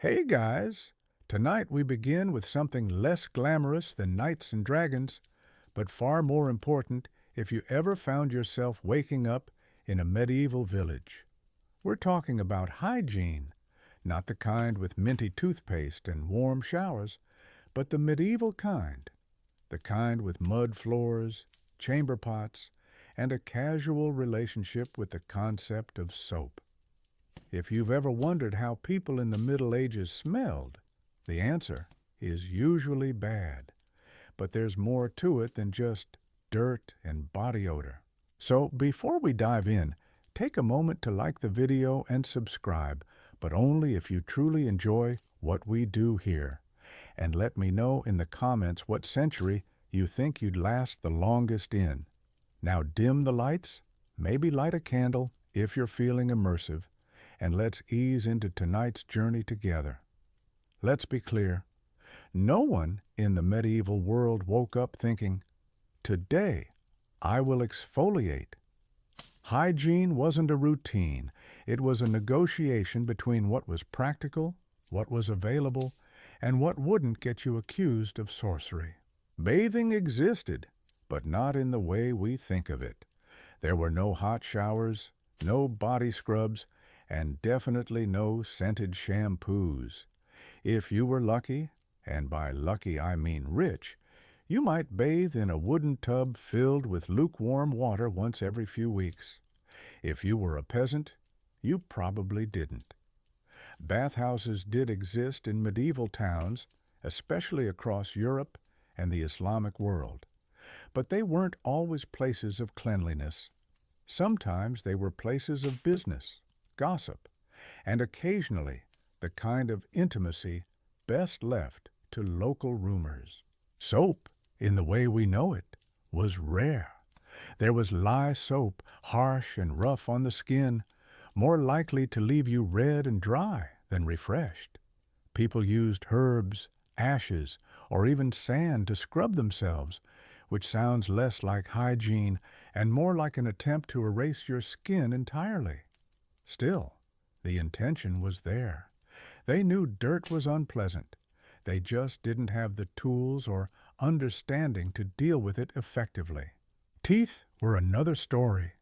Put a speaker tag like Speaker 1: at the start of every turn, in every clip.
Speaker 1: Hey guys! Tonight we begin with something less glamorous than knights and dragons, but far more important if you ever found yourself waking up in a medieval village. We're talking about hygiene, not the kind with minty toothpaste and warm showers, but the medieval kind, the kind with mud floors, chamber pots, and a casual relationship with the concept of soap. If you've ever wondered how people in the Middle Ages smelled, the answer is usually bad. But there's more to it than just dirt and body odor. So before we dive in, take a moment to like the video and subscribe, but only if you truly enjoy what we do here. And let me know in the comments what century you think you'd last the longest in. Now dim the lights, maybe light a candle if you're feeling immersive, and let's ease into tonight's journey together. Let's be clear. No one in the medieval world woke up thinking, "Today, I will exfoliate." Hygiene wasn't a routine. It was a negotiation between what was practical, what was available, and what wouldn't get you accused of sorcery. Bathing existed, but not in the way we think of it. There were no hot showers, no body scrubs, and definitely no scented shampoos. If you were lucky, and by lucky I mean rich, you might bathe in a wooden tub filled with lukewarm water once every few weeks. If you were a peasant, you probably didn't. Bathhouses did exist in medieval towns, especially across Europe and the Islamic world. But they weren't always places of cleanliness. Sometimes they were places of business, gossip, and occasionally the kind of intimacy best left to local rumors. Soap, in the way we know it, was rare. There was lye soap, harsh and rough on the skin, more likely to leave you red and dry than refreshed. People used herbs, ashes, or even sand to scrub themselves, which sounds less like hygiene and more like an attempt to erase your skin entirely. Still, the intention was there. They knew dirt was unpleasant. They just didn't have the tools or understanding to deal with it effectively. Teeth were another story.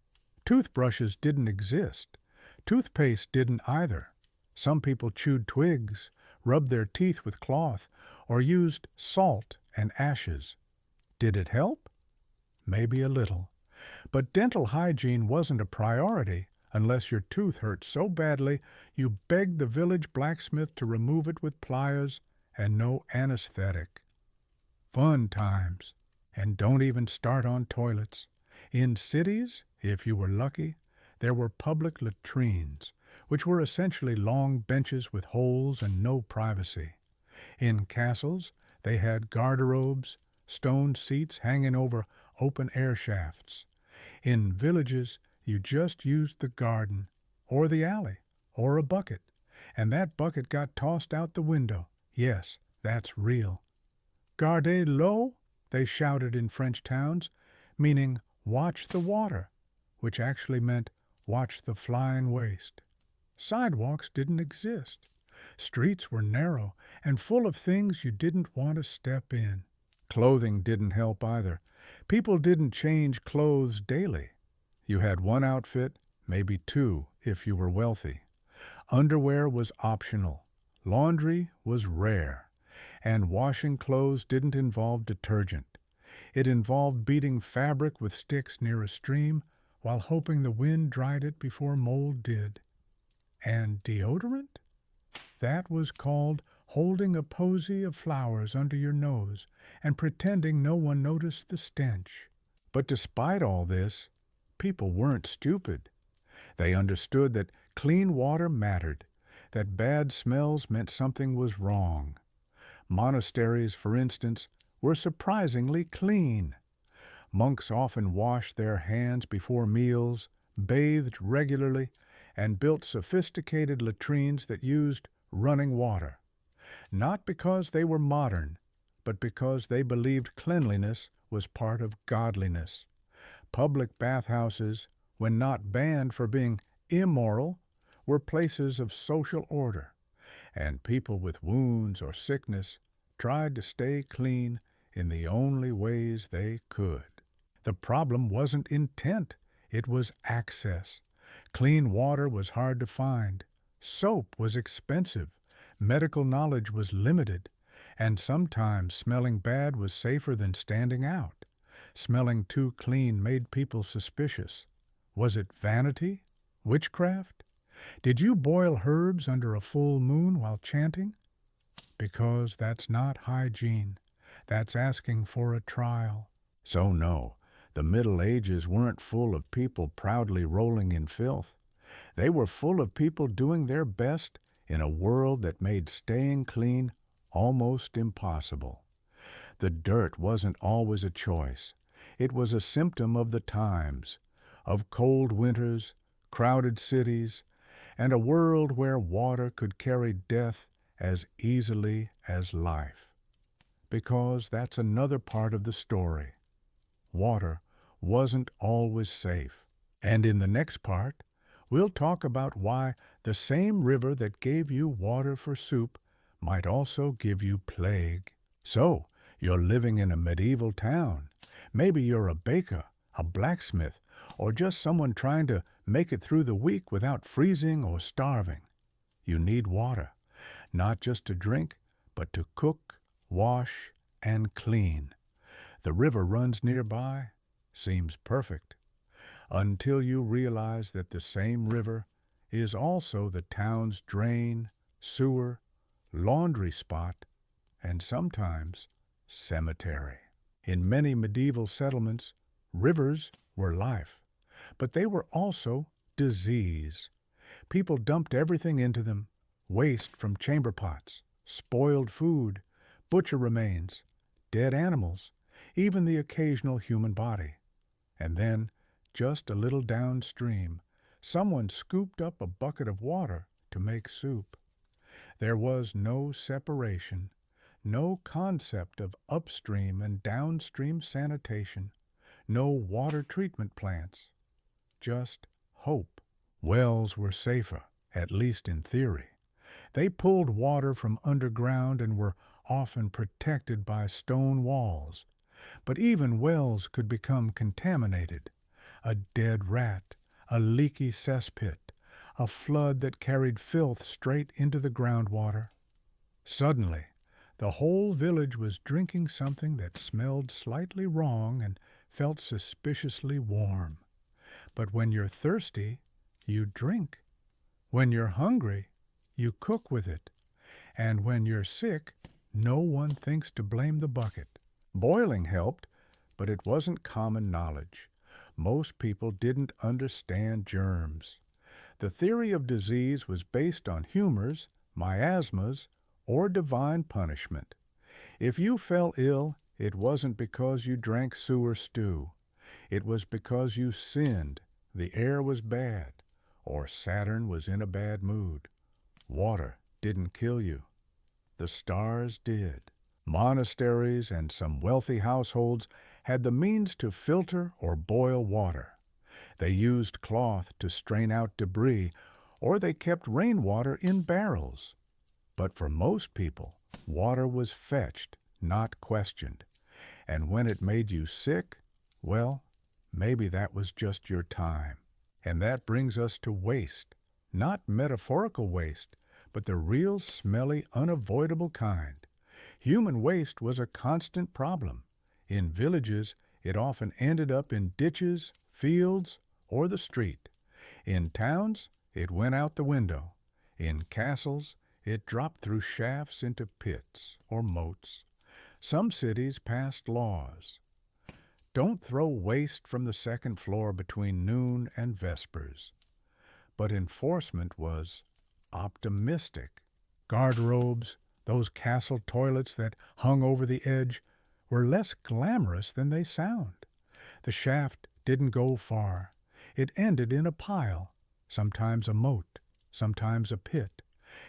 Speaker 1: Toothbrushes didn't exist. Toothpaste didn't either. Some people chewed twigs, rubbed their teeth with cloth, or used salt and ashes. Did it help? Maybe a little. But dental hygiene wasn't a priority unless your tooth hurt so badly you begged the village blacksmith to remove it with pliers and no anesthetic. Fun times. And don't even start on toilets. In cities, if you were lucky, there were public latrines, which were essentially long benches with holes and no privacy. In castles, they had garderobes, stone seats hanging over open-air shafts. In villages, you just used the garden, or the alley, or a bucket, and that bucket got tossed out the window. Yes, that's real. Gardez l'eau, they shouted in French towns, meaning watch the water, which actually meant watch the flying waste. Sidewalks didn't exist. Streets were narrow and full of things you didn't want to step in. Clothing didn't help either. People didn't change clothes daily. You had one outfit, maybe two if you were wealthy. Underwear was optional. Laundry was rare. And washing clothes didn't involve detergent. It involved beating fabric with sticks near a stream while hoping the wind dried it before mold did. And deodorant? That was called holding a posy of flowers under your nose and pretending no one noticed the stench. But despite all this, people weren't stupid. They understood that clean water mattered, that bad smells meant something was wrong. Monasteries, for instance, were surprisingly clean. Monks often washed their hands before meals, bathed regularly, and built sophisticated latrines that used running water. Not because they were modern, but because they believed cleanliness was part of godliness. Public bathhouses, when not banned for being immoral, were places of social order. and people with wounds or sickness tried to stay clean in the only ways they could. The problem wasn't intent, it was access. Clean water was hard to find. Soap was expensive. Medical knowledge was limited. And sometimes smelling bad was safer than standing out. Smelling too clean made people suspicious. Was it vanity? Witchcraft? Did you boil herbs under a full moon while chanting? Because that's not hygiene. That's asking for a trial. So no, the Middle Ages weren't full of people proudly rolling in filth. They were full of people doing their best in a world that made staying clean almost impossible. The dirt wasn't always a choice. It was a symptom of the times, of cold winters, crowded cities, and a world where water could carry death as easily as life. Because that's another part of the story. Water wasn't always safe. And in the next part, we'll talk about why the same river that gave you water for soup might also give you plague. So, you're living in a medieval town. Maybe you're a baker, a blacksmith, or just someone trying to make it through the week without freezing or starving. You need water, not just to drink, but to cook, wash, and clean. The river runs nearby, seems perfect, until you realize that the same river is also the town's drain, sewer, laundry spot, and sometimes cemetery. In many medieval settlements, rivers were life, but they were also disease. People dumped everything into them, waste from chamber pots, spoiled food, butcher remains, dead animals, even the occasional human body. And then, just a little downstream, someone scooped up a bucket of water to make soup. There was no separation, no concept of upstream and downstream sanitation, no water treatment plants, just hope. Wells were safer, at least in theory. They pulled water from underground and were often protected by stone walls. But even wells could become contaminated. A dead rat, a leaky cesspit, a flood that carried filth straight into the groundwater. Suddenly, the whole village was drinking something that smelled slightly wrong and felt suspiciously warm. But when you're thirsty, you drink. When you're hungry, you cook with it. And when you're sick, no one thinks to blame the bucket. Boiling helped, but it wasn't common knowledge. Most people didn't understand germs. The theory of disease was based on humors, miasmas, or divine punishment. If you fell ill, it wasn't because you drank sewer stew. It was because you sinned, the air was bad, or Saturn was in a bad mood. Water didn't kill you. The stars did. Monasteries and some wealthy households had the means to filter or boil water. They used cloth to strain out debris, or they kept rainwater in barrels. But for most people, water was fetched, not questioned. And when it made you sick, well, maybe that was just your time. And that brings us to waste. Not metaphorical waste, but the real smelly, unavoidable kind. Human waste was a constant problem. In villages, it often ended up in ditches, fields, or the street. In towns, it went out the window. In castles, it dropped through shafts into pits or moats. Some cities passed laws. Don't throw waste from the second floor between noon and vespers. But enforcement was optimistic. Guardraobes, those castle toilets that hung over the edge, were less glamorous than they sound. The shaft didn't go far. It ended in a pile, sometimes a moat, sometimes a pit,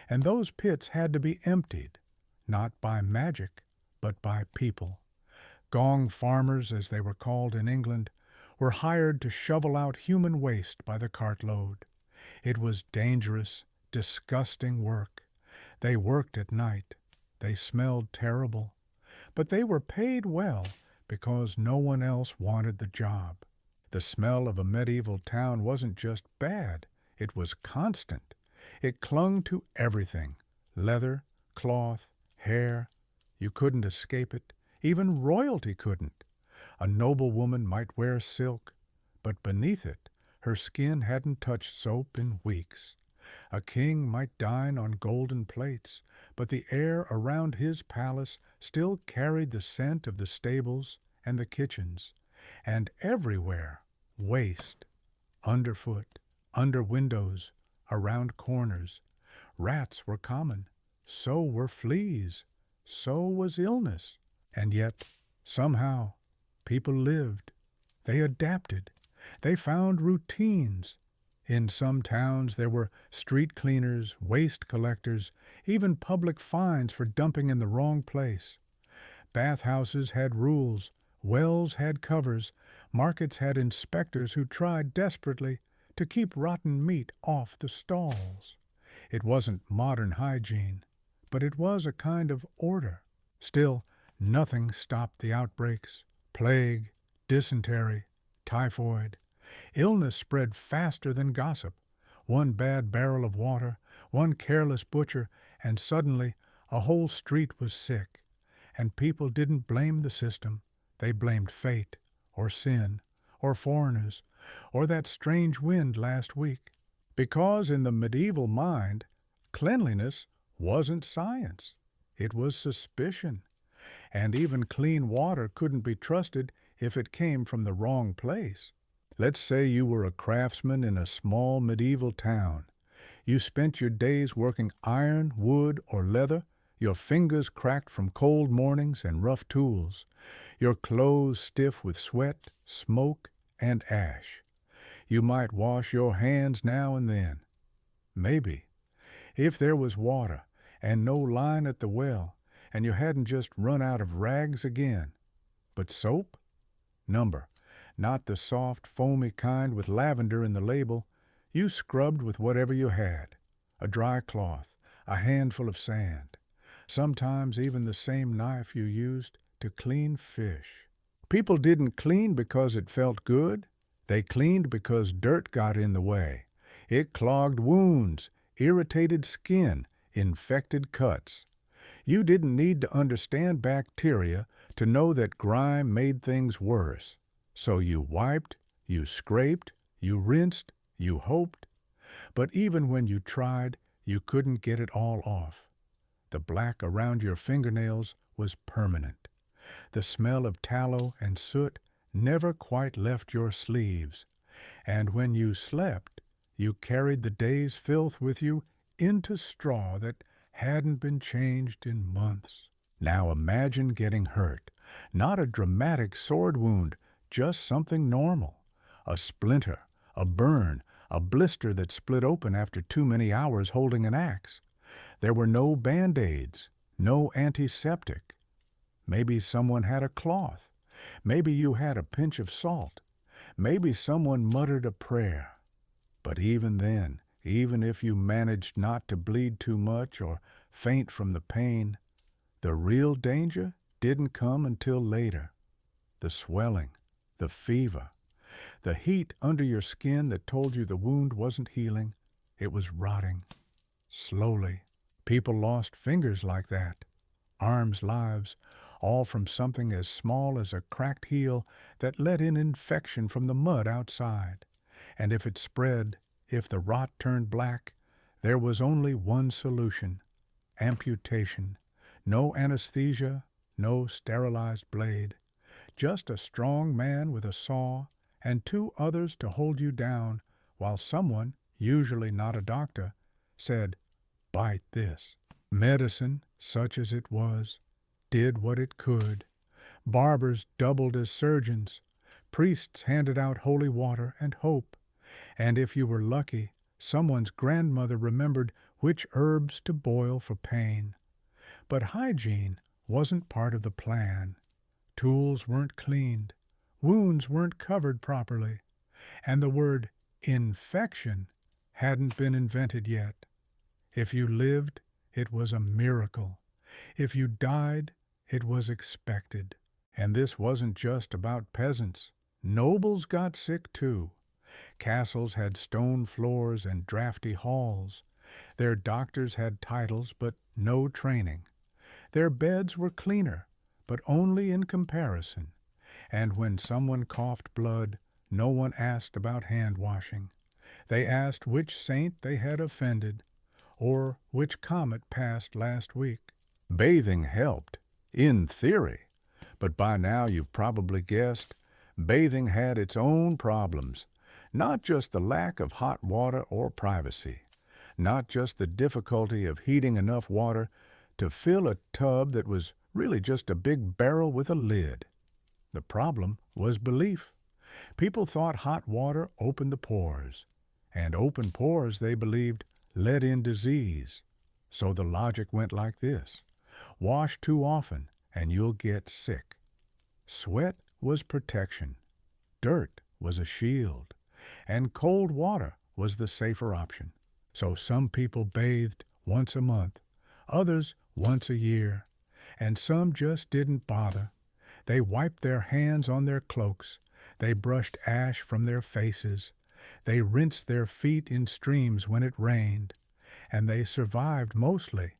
Speaker 1: and those pits had to be emptied, not by magic, but by people. Gong farmers, as they were called in England, were hired to shovel out human waste by the cartload. It was dangerous, disgusting work. They worked at night. They smelled terrible. But they were paid well because no one else wanted the job. The smell of a medieval town wasn't just bad, it was constant. It clung to everything: leather, cloth, hair. You couldn't escape it. Even royalty couldn't. A noblewoman might wear silk, but beneath it, her skin hadn't touched soap in weeks. A king might dine on golden plates, but the air around his palace still carried the scent of the stables and the kitchens, and everywhere waste, underfoot, under windows, around corners. Rats were common, so were fleas, so was illness. And yet, somehow, people lived. They adapted. They found routines. In some towns there were street cleaners, waste collectors, even public fines for dumping in the wrong place. Bathhouses had rules, wells had covers, markets had inspectors who tried desperately to keep rotten meat off the stalls. It wasn't modern hygiene, but it was a kind of order. Still, nothing stopped the outbreaks: plague, dysentery, typhoid. Illness spread faster than gossip. One bad barrel of water, one careless butcher, and suddenly a whole street was sick. And people didn't blame the system. They blamed fate, or sin, or foreigners, or that strange wind last week. Because in the medieval mind, cleanliness wasn't science. It was suspicion. And even clean water couldn't be trusted if it came from the wrong place. Let's say you were a craftsman in a small medieval town. You spent your days working iron, wood, or leather, your fingers cracked from cold mornings and rough tools, your clothes stiff with sweat, smoke, and ash. You might wash your hands now and then. Maybe. If there was water and no line at the well, and you hadn't just run out of rags again. But soap? Number. Not the soft, foamy kind with lavender in the label. You scrubbed with whatever you had. A dry cloth, a handful of sand. Sometimes even the same knife you used to clean fish. People didn't clean because it felt good. They cleaned because dirt got in the way. It clogged wounds, irritated skin, infected cuts. You didn't need to understand bacteria to know that grime made things worse. So you wiped, you scraped, you rinsed, you hoped. But even when you tried, you couldn't get it all off. The black around your fingernails was permanent. The smell of tallow and soot never quite left your sleeves. And when you slept, you carried the day's filth with you into straw that hadn't been changed in months. Now imagine getting hurt. Not a dramatic sword wound, just something normal. A splinter, a burn, a blister that split open after too many hours holding an axe. There were no Band-Aids, no antiseptic. Maybe someone had a cloth. Maybe you had a pinch of salt. Maybe someone muttered a prayer. But even then, even if you managed not to bleed too much or faint from the pain, the real danger didn't come until later. The swelling, the fever, the heat under your skin that told you the wound wasn't healing, it was rotting. Slowly, people lost fingers like that, arms, lives, all from something as small as a cracked heel that let in infection from the mud outside. And if it spread, if the rot turned black, there was only one solution: amputation. No anesthesia, no sterilized blade. Just a strong man with a saw and two others to hold you down while someone, usually not a doctor, said, "Bite this." Medicine, such as it was, did what it could. Barbers doubled as surgeons. Priests handed out holy water and hope. And if you were lucky, someone's grandmother remembered which herbs to boil for pain. But hygiene wasn't part of the plan. Tools weren't cleaned. Wounds weren't covered properly. And the word infection hadn't been invented yet. If you lived, it was a miracle. If you died, it was expected. And this wasn't just about peasants. Nobles got sick too. Castles had stone floors and drafty halls. Their doctors had titles but no training. Their beds were cleaner, but only in comparison. And when someone coughed blood, no one asked about hand washing. They asked which saint they had offended, or which comet passed last week. Bathing helped, in theory, but by now you've probably guessed, bathing had its own problems. Not just the lack of hot water or privacy, not just the difficulty of heating enough water to fill a tub that was really just a big barrel with a lid. The problem was belief. People thought hot water opened the pores, and open pores, they believed, let in disease. So the logic went like this: wash too often and you'll get sick. Sweat was protection, dirt was a shield, and cold water was the safer option. So some people bathed once a month, others once a year, and some just didn't bother. They wiped their hands on their cloaks, they brushed ash from their faces, they rinsed their feet in streams when it rained, and they survived mostly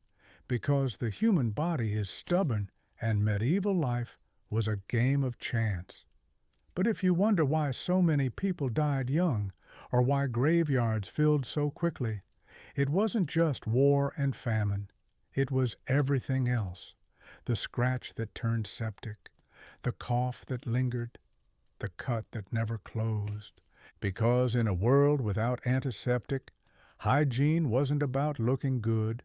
Speaker 1: because the human body is stubborn and medieval life was a game of chance. But if you wonder why so many people died young, or why graveyards filled so quickly, it wasn't just war and famine. It was everything else. The scratch that turned septic, the cough that lingered, the cut that never closed. Because in a world without antiseptic, hygiene wasn't about looking good.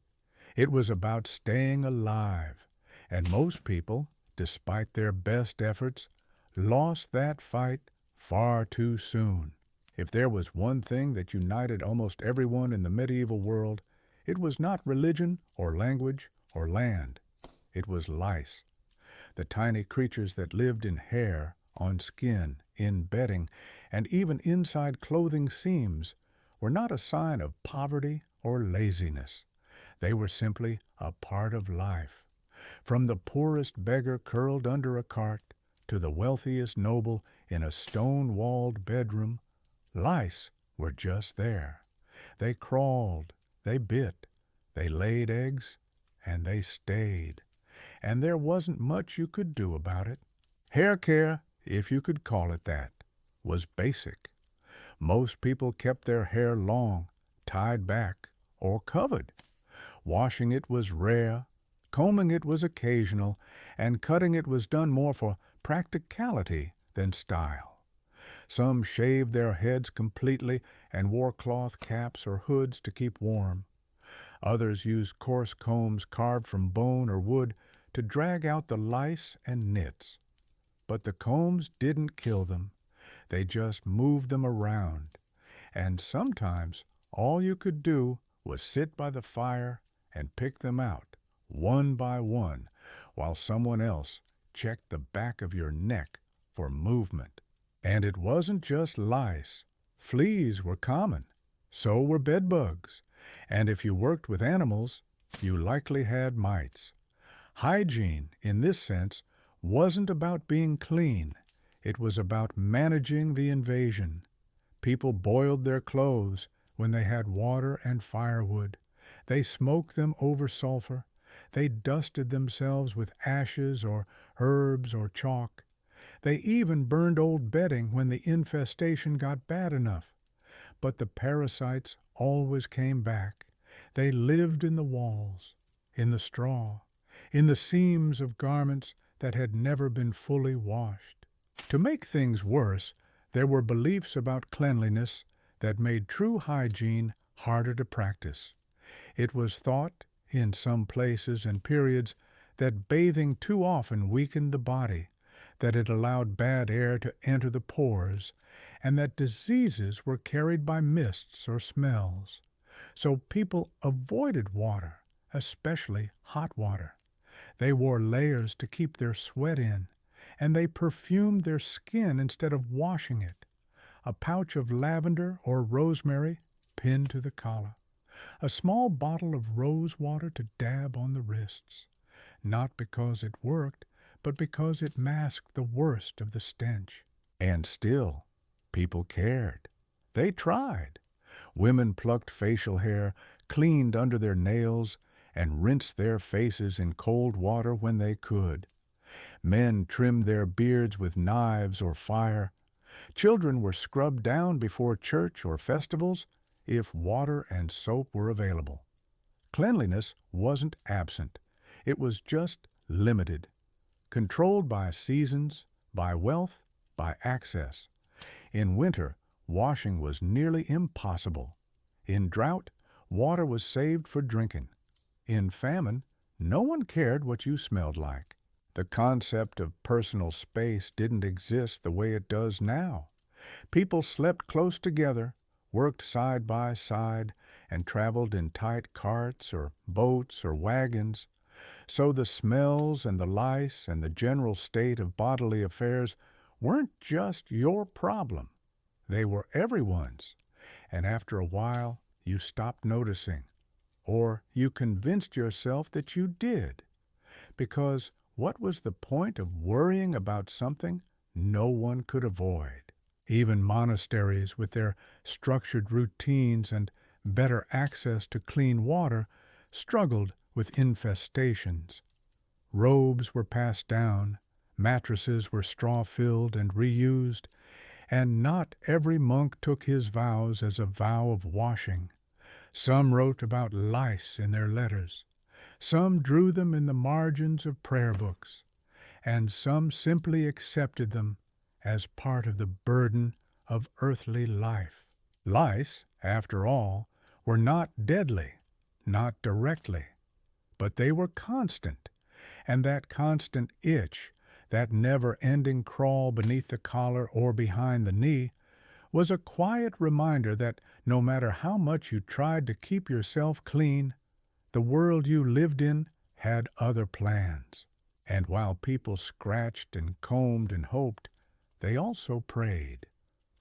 Speaker 1: It was about staying alive. And most people, despite their best efforts, lost that fight far too soon. If there was one thing that united almost everyone in the medieval world, it was not religion or language or land. It was lice. The tiny creatures that lived in hair, on skin, in bedding, and even inside clothing seams were not a sign of poverty or laziness. They were simply a part of life. From the poorest beggar curled under a cart to the wealthiest noble in a stone-walled bedroom, lice were just there. They crawled, they bit, they laid eggs, and they stayed. And there wasn't much you could do about it. Hair care, if you could call it that, was basic. Most people kept their hair long, tied back, or covered. Washing it was rare, combing it was occasional, and cutting it was done more for practicality than style. Some shaved their heads completely and wore cloth caps or hoods to keep warm. Others used coarse combs carved from bone or wood to drag out the lice and nits. But the combs didn't kill them. They just moved them around. And sometimes all you could do was sit by the fire and pick them out, one by one, while someone else checked the back of your neck for movement. And it wasn't just lice. Fleas were common. So were bedbugs. And if you worked with animals, you likely had mites. Hygiene, in this sense, wasn't about being clean. It was about managing the invasion. People boiled their clothes when they had water and firewood. They smoked them over sulfur. They dusted themselves with ashes or herbs or chalk. They even burned old bedding when the infestation got bad enough. But the parasites always came back. They lived in the walls, in the straw, in the seams of garments that had never been fully washed. To make things worse, there were beliefs about cleanliness that made true hygiene harder to practice. It was thought, in some places and periods, that bathing too often weakened the body, that it allowed bad air to enter the pores, and that diseases were carried by mists or smells. So people avoided water, especially hot water. They wore layers to keep their sweat in, and they perfumed their skin instead of washing it. A pouch of lavender or rosemary pinned to the collar. A small bottle of rose water to dab on the wrists, not because it worked, but because it masked the worst of the stench. And still, people cared. They tried. Women plucked facial hair, cleaned under their nails, and rinsed their faces in cold water when they could. Men trimmed their beards with knives or fire. Children were scrubbed down before church or festivals if water and soap were available. Cleanliness wasn't absent. It was just limited, controlled by seasons, by wealth, by access. In winter, washing was nearly impossible. In drought, water was saved for drinking. In famine, no one cared what you smelled like. The concept of personal space didn't exist the way it does now. People slept close together, worked side by side, and traveled in tight carts or boats or wagons. So the smells and the lice and the general state of bodily affairs weren't just your problem. They were everyone's. And after a while, you stopped noticing. Or you convinced yourself that you did. Because what was the point of worrying about something no one could avoid? Even monasteries, with their structured routines and better access to clean water, struggled with infestations. Robes were passed down, mattresses were straw-filled and reused, and not every monk took his vows as a vow of washing. Some wrote about lice in their letters. Some drew them in the margins of prayer books, and some simply accepted them as part of the burden of earthly life. Lice, after all, were not deadly, not directly, but they were constant, and that constant itch, that never-ending crawl beneath the collar or behind the knee, was a quiet reminder that no matter how much you tried to keep yourself clean, the world you lived in had other plans. And while people scratched and combed and hoped, they also prayed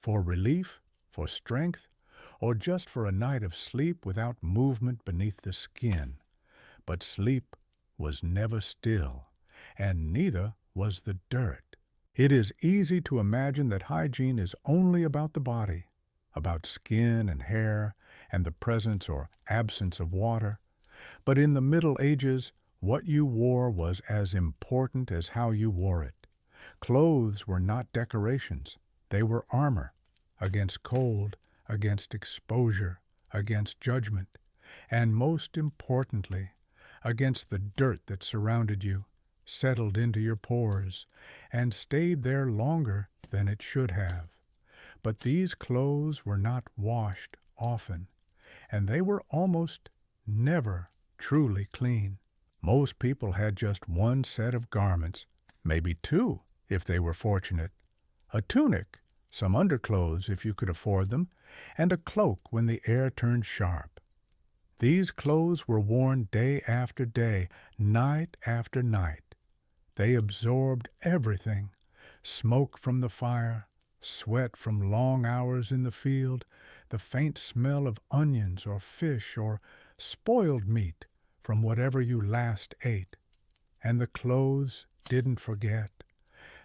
Speaker 1: for relief, for strength, or just for a night of sleep without movement beneath the skin. But sleep was never still, and neither was the dirt. It is easy to imagine that hygiene is only about the body, about skin and hair and the presence or absence of water. But in the Middle Ages, what you wore was as important as how you wore it. Clothes were not decorations. They were armor against cold, against exposure, against judgment, and most importantly, against the dirt that surrounded you, settled into your pores, and stayed there longer than it should have. But these clothes were not washed often, and they were almost never truly clean. Most people had just one set of garments, maybe two if they were fortunate, a tunic, some underclothes if you could afford them, and a cloak when the air turned sharp. These clothes were worn day after day, night after night. They absorbed everything, smoke from the fire, sweat from long hours in the field, the faint smell of onions or fish or spoiled meat from whatever you last ate. And the clothes didn't forget.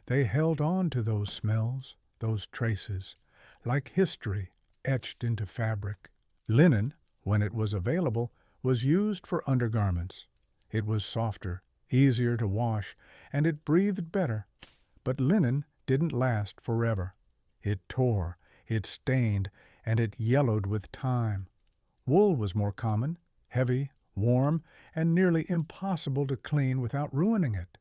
Speaker 1: They held on to those smells, those traces, like history etched into fabric. Linen, when it was available, was used for undergarments. It was softer, easier to wash, and it breathed better. But linen didn't last forever. It tore, it stained, and it yellowed with time. Wool was more common, heavy, warm, and nearly impossible to clean without ruining it.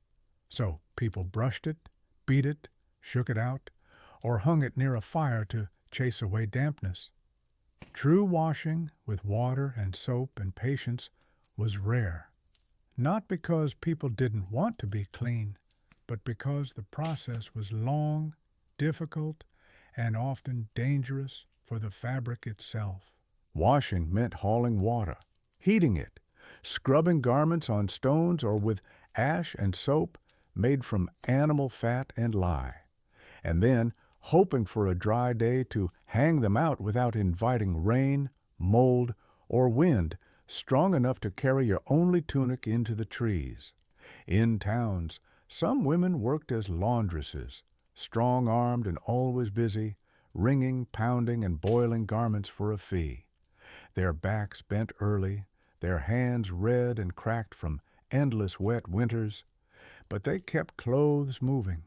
Speaker 1: So people brushed it, beat it, shook it out, or hung it near a fire to chase away dampness. True washing with water and soap and patience was rare, not because people didn't want to be clean, but because the process was long, difficult, and often dangerous for the fabric itself. Washing meant hauling water, heating it, scrubbing garments on stones or with ash and soap made from animal fat and lye, and then hoping for a dry day to hang them out without inviting rain, mold, or wind strong enough to carry your only tunic into the trees. In towns, some women worked as laundresses, strong-armed and always busy, wringing, pounding, and boiling garments for a fee. Their backs bent early, their hands red and cracked from endless wet winters, but they kept clothes moving.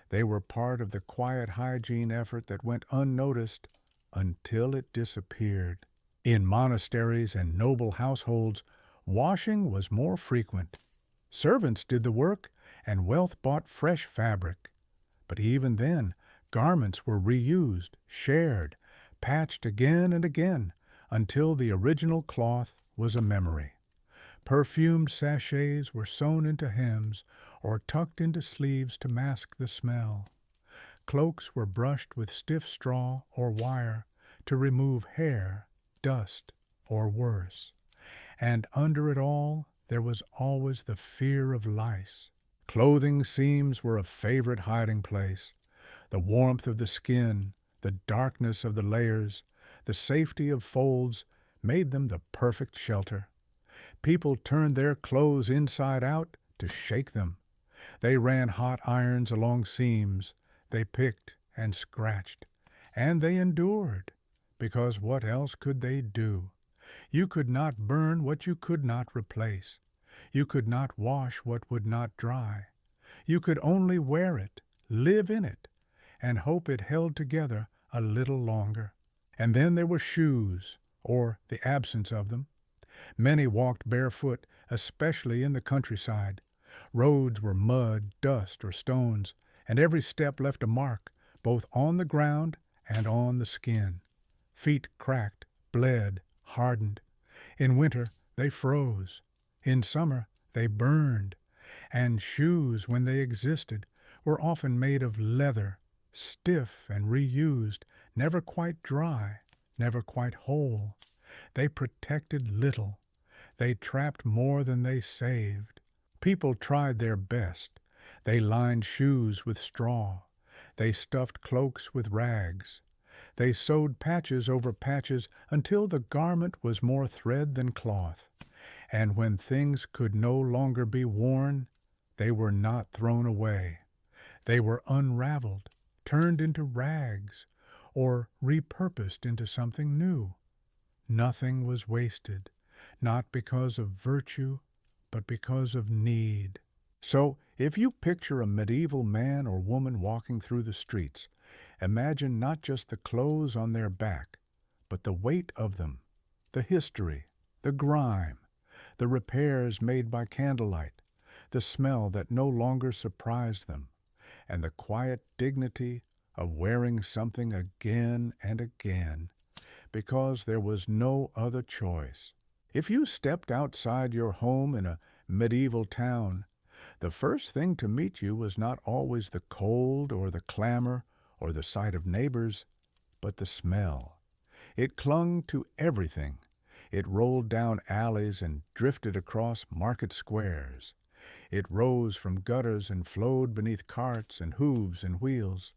Speaker 1: They were part of the quiet hygiene effort that went unnoticed until it disappeared. In monasteries and noble households, washing was more frequent. Servants did the work, and wealth bought fresh fabric. But even then, garments were reused, shared, patched again and again, until the original cloth was a memory. Perfumed sachets were sewn into hems or tucked into sleeves to mask the smell. Cloaks were brushed with stiff straw or wire to remove hair, dust, or worse. And under it all, there was always the fear of lice. Clothing seams were a favorite hiding place. The warmth of the skin, the darkness of the layers, the safety of folds made them the perfect shelter. People turned their clothes inside out to shake them. They ran hot irons along seams. They picked and scratched. And they endured, because what else could they do? You could not burn what you could not replace. You could not wash what would not dry. You could only wear it, live in it, and hope it held together a little longer. And then there were shoes, or the absence of them. Many walked barefoot, especially in the countryside. Roads were mud, dust, or stones, and every step left a mark, both on the ground and on the skin. Feet cracked, bled, hardened. In winter, they froze. In summer, they burned. And shoes, when they existed, were often made of leather, stiff and reused, never quite dry, never quite whole. They protected little. They trapped more than they saved. People tried their best. They lined shoes with straw. They stuffed cloaks with rags. They sewed patches over patches until the garment was more thread than cloth. And when things could no longer be worn, they were not thrown away. They were unraveled, turned into rags, or repurposed into something new. Nothing was wasted, not because of virtue, but because of need. So, if you picture a medieval man or woman walking through the streets, imagine not just the clothes on their back, but the weight of them, the history, the grime, the repairs made by candlelight, the smell that no longer surprised them, and the quiet dignity of wearing something again and again, because there was no other choice. If you stepped outside your home in a medieval town, the first thing to meet you was not always the cold or the clamor or the sight of neighbors, but the smell. It clung to everything. It rolled down alleys and drifted across market squares. It rose from gutters and flowed beneath carts and hooves and wheels.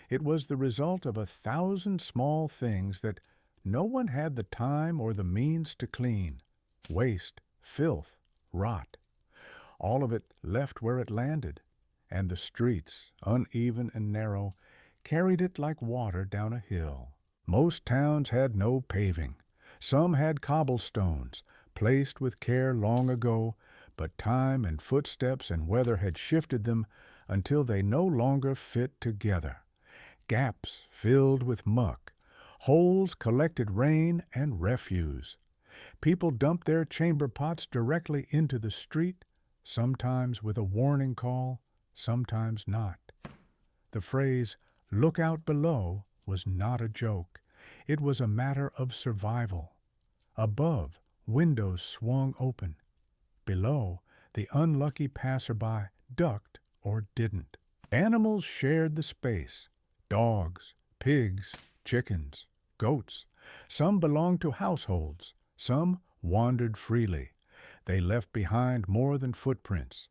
Speaker 1: It was the result of 1,000 small things that no one had the time or the means to clean. Waste, filth, rot. All of it left where it landed, and the streets, uneven and narrow, carried it like water down a hill. Most towns had no paving. Some had cobblestones, placed with care long ago, but time and footsteps and weather had shifted them until they no longer fit together. Gaps filled with muck, holes collected rain and refuse. People dumped their chamber pots directly into the street, sometimes with a warning call, sometimes not. The phrase, "Look out below," was not a joke. It was a matter of survival. Above, windows swung open. Below, the unlucky passerby ducked or didn't. Animals shared the space. Dogs, pigs, chickens, goats. Some belonged to households. Some wandered freely. They left behind more than footprints.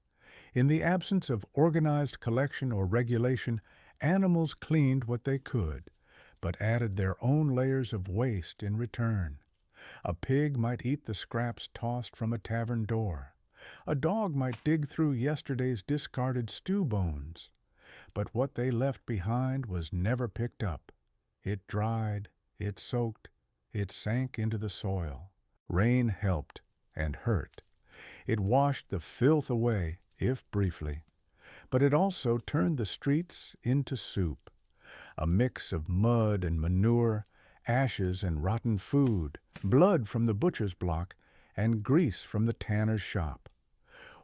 Speaker 1: In the absence of organized collection or regulation, animals cleaned what they could, but added their own layers of waste in return. A pig might eat the scraps tossed from a tavern door. A dog might dig through yesterday's discarded stew bones. But what they left behind was never picked up. It dried, it soaked, it sank into the soil. Rain helped and hurt. It washed the filth away, if briefly. But it also turned the streets into soup, a mix of mud and manure, ashes and rotten food, blood from the butcher's block, and grease from the tanner's shop.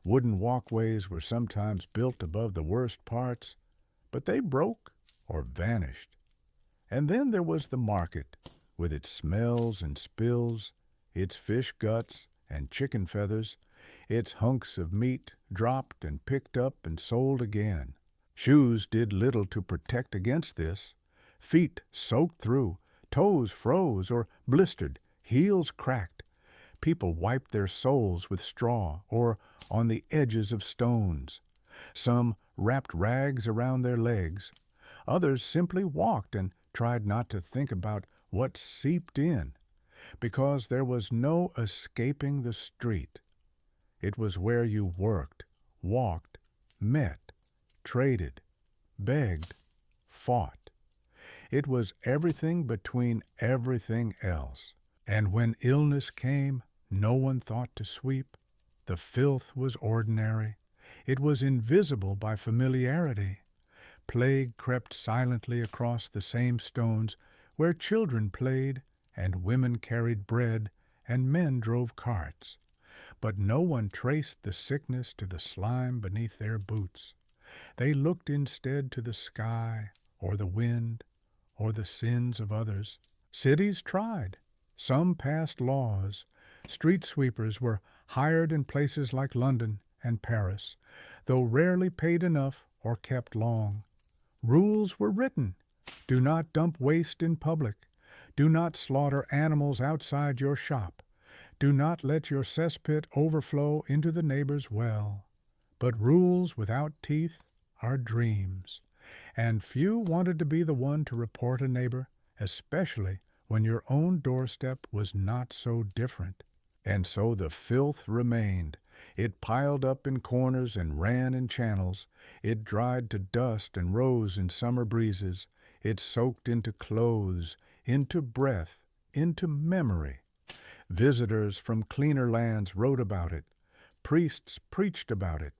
Speaker 1: Wooden walkways were sometimes built above the worst parts, but they broke or vanished. And then there was the market, with its smells and spills, its fish guts and chicken feathers, its hunks of meat dropped and picked up and sold again. Shoes did little to protect against this. Feet soaked through, toes froze or blistered, heels cracked. People wiped their soles with straw or on the edges of stones. Some wrapped rags around their legs. Others simply walked and tried not to think about what seeped in, because there was no escaping the street. It was where you worked, walked, met, traded, begged, fought. It was everything between everything else. And when illness came, no one thought to sweep. The filth was ordinary. It was invisible by familiarity. Plague crept silently across the same stones where children played and women carried bread and men drove carts. But no one traced the sickness to the slime beneath their boots. They looked instead to the sky or the wind or the sins of others. Cities tried. Some passed laws. Street sweepers were hired in places like London and Paris, though rarely paid enough or kept long. Rules were written. Do not dump waste in public. Do not slaughter animals outside your shop. Do not let your cesspit overflow into the neighbor's well. But rules without teeth are dreams, and few wanted to be the one to report a neighbor, especially when your own doorstep was not so different. And so the filth remained. It piled up in corners and ran in channels. It dried to dust and rose in summer breezes. It soaked into clothes, into breath, into memory. Visitors from cleaner lands wrote about it. Priests preached about it.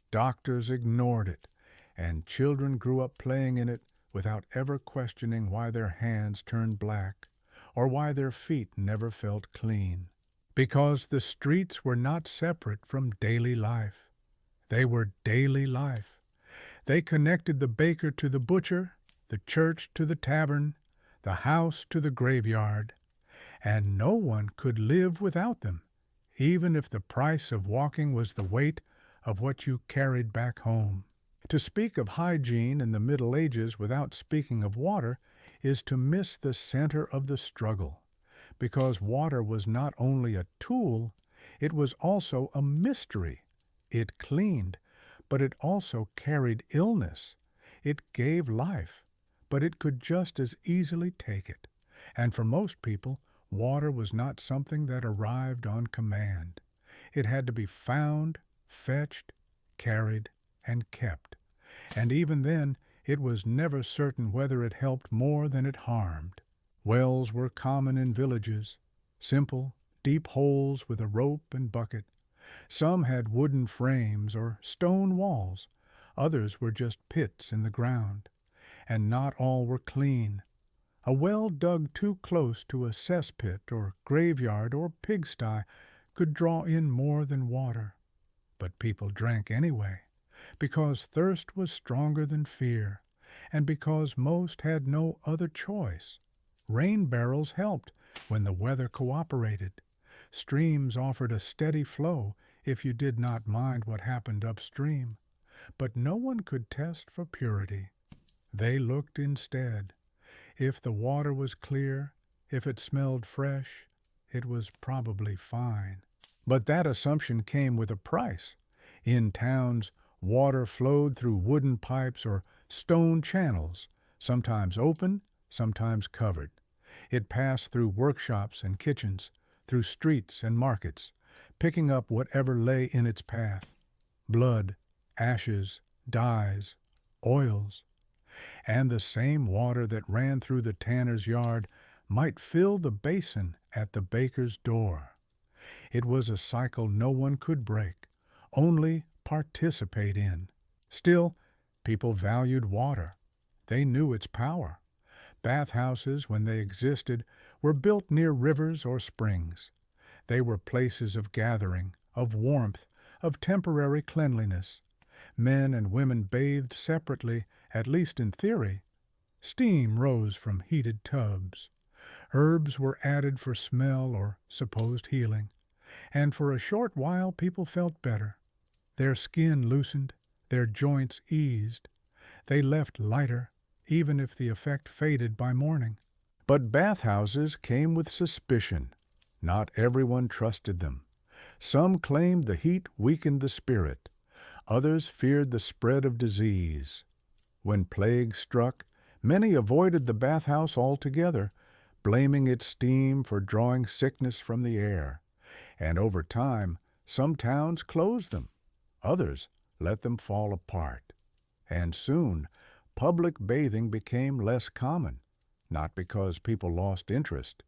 Speaker 1: Doctors ignored it. And children grew up playing in it without ever questioning why their hands turned black or why their feet never felt clean. Because the streets were not separate from daily life. They were daily life. They connected the baker to the butcher, the church to the tavern, the house to the graveyard, and no one could live without them, even if the price of walking was the weight of what you carried back home. To speak of hygiene in the Middle Ages without speaking of water is to miss the center of the struggle, because water was not only a tool, it was also a mystery. It cleaned, but it also carried illness. It gave life, but it could just as easily take it. And for most people, water was not something that arrived on command. It had to be found, fetched, carried, and kept. And even then, it was never certain whether it helped more than it harmed. Wells were common in villages, simple, deep holes with a rope and bucket. Some had wooden frames or stone walls. Others were just pits in the ground. And not all were clean. A well dug too close to a cesspit or graveyard or pigsty could draw in more than water. But people drank anyway, because thirst was stronger than fear, and because most had no other choice. Rain barrels helped when the weather cooperated. Streams offered a steady flow if you did not mind what happened upstream. But no one could test for purity. They looked instead. If the water was clear, if it smelled fresh, it was probably fine. But that assumption came with a price. In towns, water flowed through wooden pipes or stone channels, sometimes open, sometimes covered. It passed through workshops and kitchens, through streets and markets, picking up whatever lay in its path: blood, ashes, dyes, oils. And the same water that ran through the tanner's yard might fill the basin at the baker's door. It was a cycle no one could break, only participate in. Still, people valued water. They knew its power. Bathhouses, when they existed, were built near rivers or springs. They were places of gathering, of warmth, of temporary cleanliness. Men and women bathed separately, at least in theory. Steam rose from heated tubs. Herbs were added for smell or supposed healing. And for a short while people felt better. Their skin loosened, their joints eased. They left lighter, even if the effect faded by morning. But bathhouses came with suspicion. Not everyone trusted them. Some claimed the heat weakened the spirit. Others feared the spread of disease. When plague struck, many avoided the bathhouse altogether, blaming its steam for drawing sickness from the air. And over time, some towns closed them. Others let them fall apart. And soon, public bathing became less common, not because people lost interest,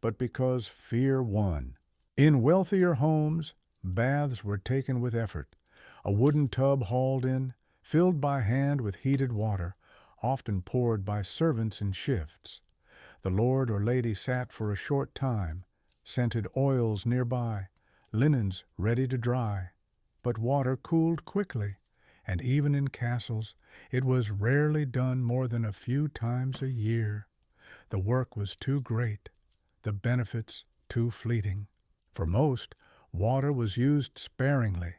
Speaker 1: but because fear won. In wealthier homes, baths were taken with effort. A wooden tub hauled in, filled by hand with heated water, often poured by servants in shifts. The lord or lady sat for a short time, scented oils nearby, linens ready to dry. But water cooled quickly, and even in castles it was rarely done more than a few times a year. The work was too great, the benefits too fleeting. For most, water was used sparingly.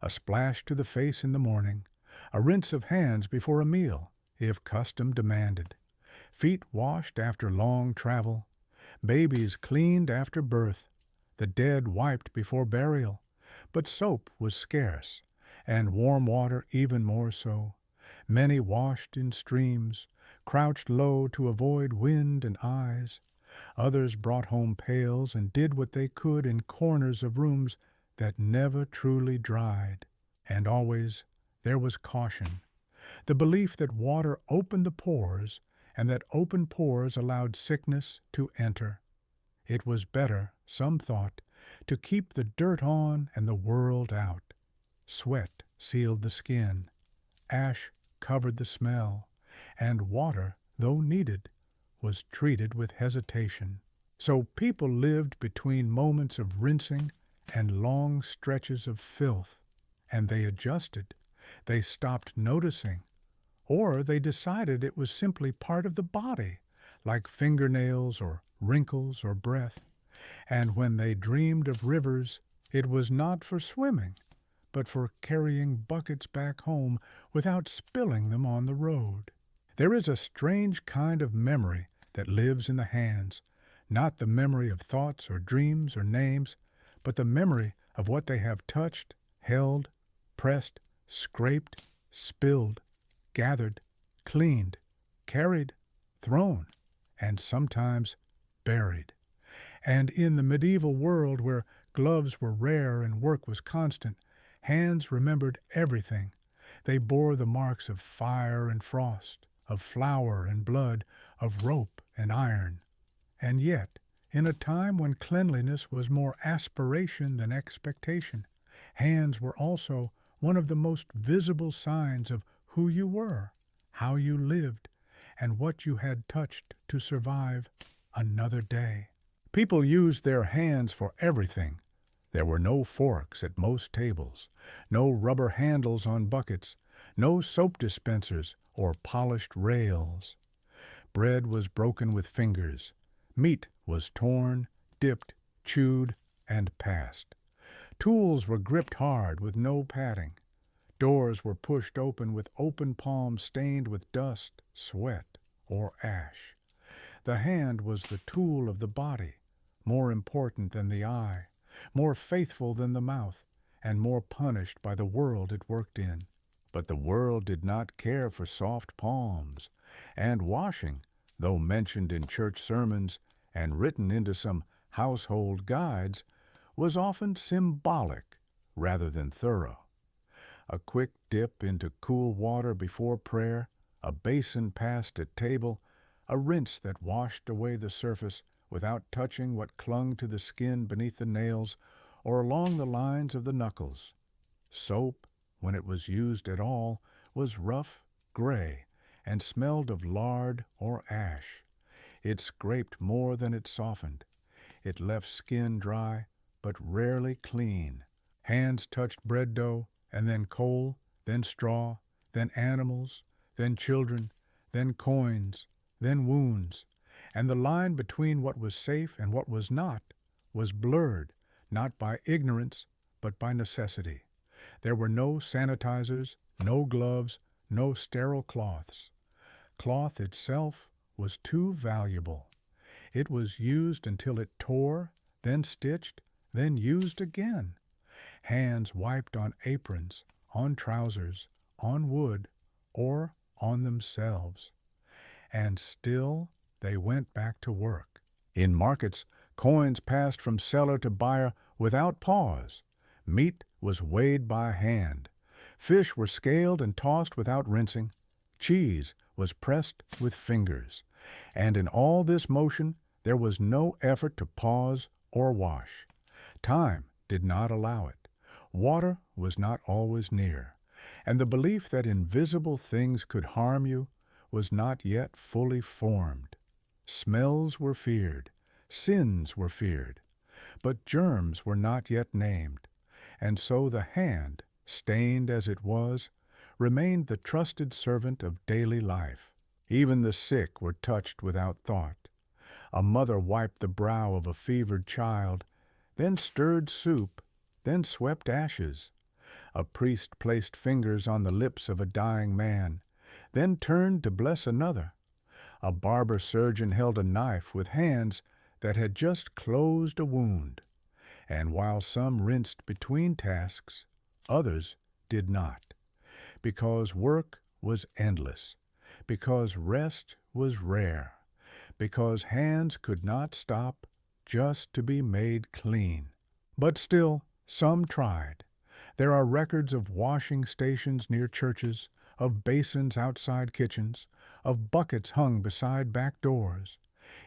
Speaker 1: A splash to the face in the morning, a rinse of hands before a meal, if custom demanded. Feet washed after long travel, babies cleaned after birth, the dead wiped before burial. But soap was scarce, and warm water even more so. Many washed in streams, crouched low to avoid wind and eyes. Others brought home pails and did what they could in corners of rooms that never truly dried. And always there was caution, the belief that water opened the pores, and that open pores allowed sickness to enter. It was better, some thought, to keep the dirt on and the world out. Sweat sealed the skin, ash covered the smell, and water, though needed, was treated with hesitation. So people lived between moments of rinsing and long stretches of filth, and they adjusted. They stopped noticing, or they decided it was simply part of the body, like fingernails or wrinkles or breath. And when they dreamed of rivers, it was not for swimming, but for carrying buckets back home without spilling them on the road. There is a strange kind of memory that lives in the hands, not the memory of thoughts or dreams or names, but the memory of what they have touched, held, pressed, scraped, spilled, gathered, cleaned, carried, thrown, and sometimes buried. And in the medieval world, where gloves were rare and work was constant, hands remembered everything. They bore the marks of fire and frost, of flour and blood, of rope and iron. And yet, in a time when cleanliness was more aspiration than expectation, hands were also one of the most visible signs of who you were, how you lived, and what you had touched to survive another day. People used their hands for everything. There were no forks at most tables, no rubber handles on buckets, no soap dispensers or polished rails. Bread was broken with fingers. Meat was torn, dipped, chewed, and passed. Tools were gripped hard with no padding. Doors were pushed open with open palms stained with dust, sweat, or ash. The hand was the tool of the body, more important than the eye, more faithful than the mouth, and more punished by the world it worked in. But the world did not care for soft palms, and washing, though mentioned in church sermons and written into some household guides was often symbolic rather than thorough. A quick dip into cool water before prayer, a basin passed at table, a rinse that washed away the surface without touching what clung to the skin beneath the nails or along the lines of the knuckles. Soap, when it was used at all, was rough, gray, and smelled of lard or ash. It scraped more than it softened. It left skin dry, but rarely clean. Hands touched bread dough, and then coal, then straw, then animals, then children, then coins, then wounds, and the line between what was safe and what was not was blurred, not by ignorance, but by necessity. There were no sanitizers, no gloves, no sterile cloths. Cloth itself was too valuable. It was used until it tore, then stitched, then used again. Hands wiped on aprons, on trousers, on wood, or on themselves. And still they went back to work. In markets, coins passed from seller to buyer without pause. Meat was weighed by hand. Fish were scaled and tossed without rinsing. Cheese was pressed with fingers. And in all this motion, there was no effort to pause or wash. Time did not allow it. Water was not always near. And the belief that invisible things could harm you was not yet fully formed. Smells were feared. Sins were feared. But germs were not yet named. And so the hand, stained as it was, remained the trusted servant of daily life. Even the sick were touched without thought. A mother wiped the brow of a fevered child, then stirred soup, then swept ashes. A priest placed fingers on the lips of a dying man, then turned to bless another. A barber surgeon held a knife with hands that had just closed a wound. And while some rinsed between tasks, others did not. Because work was endless. Because rest was rare. Because hands could not stop just to be made clean. But still, some tried. There are records of washing stations near churches, of basins outside kitchens, of buckets hung beside back doors.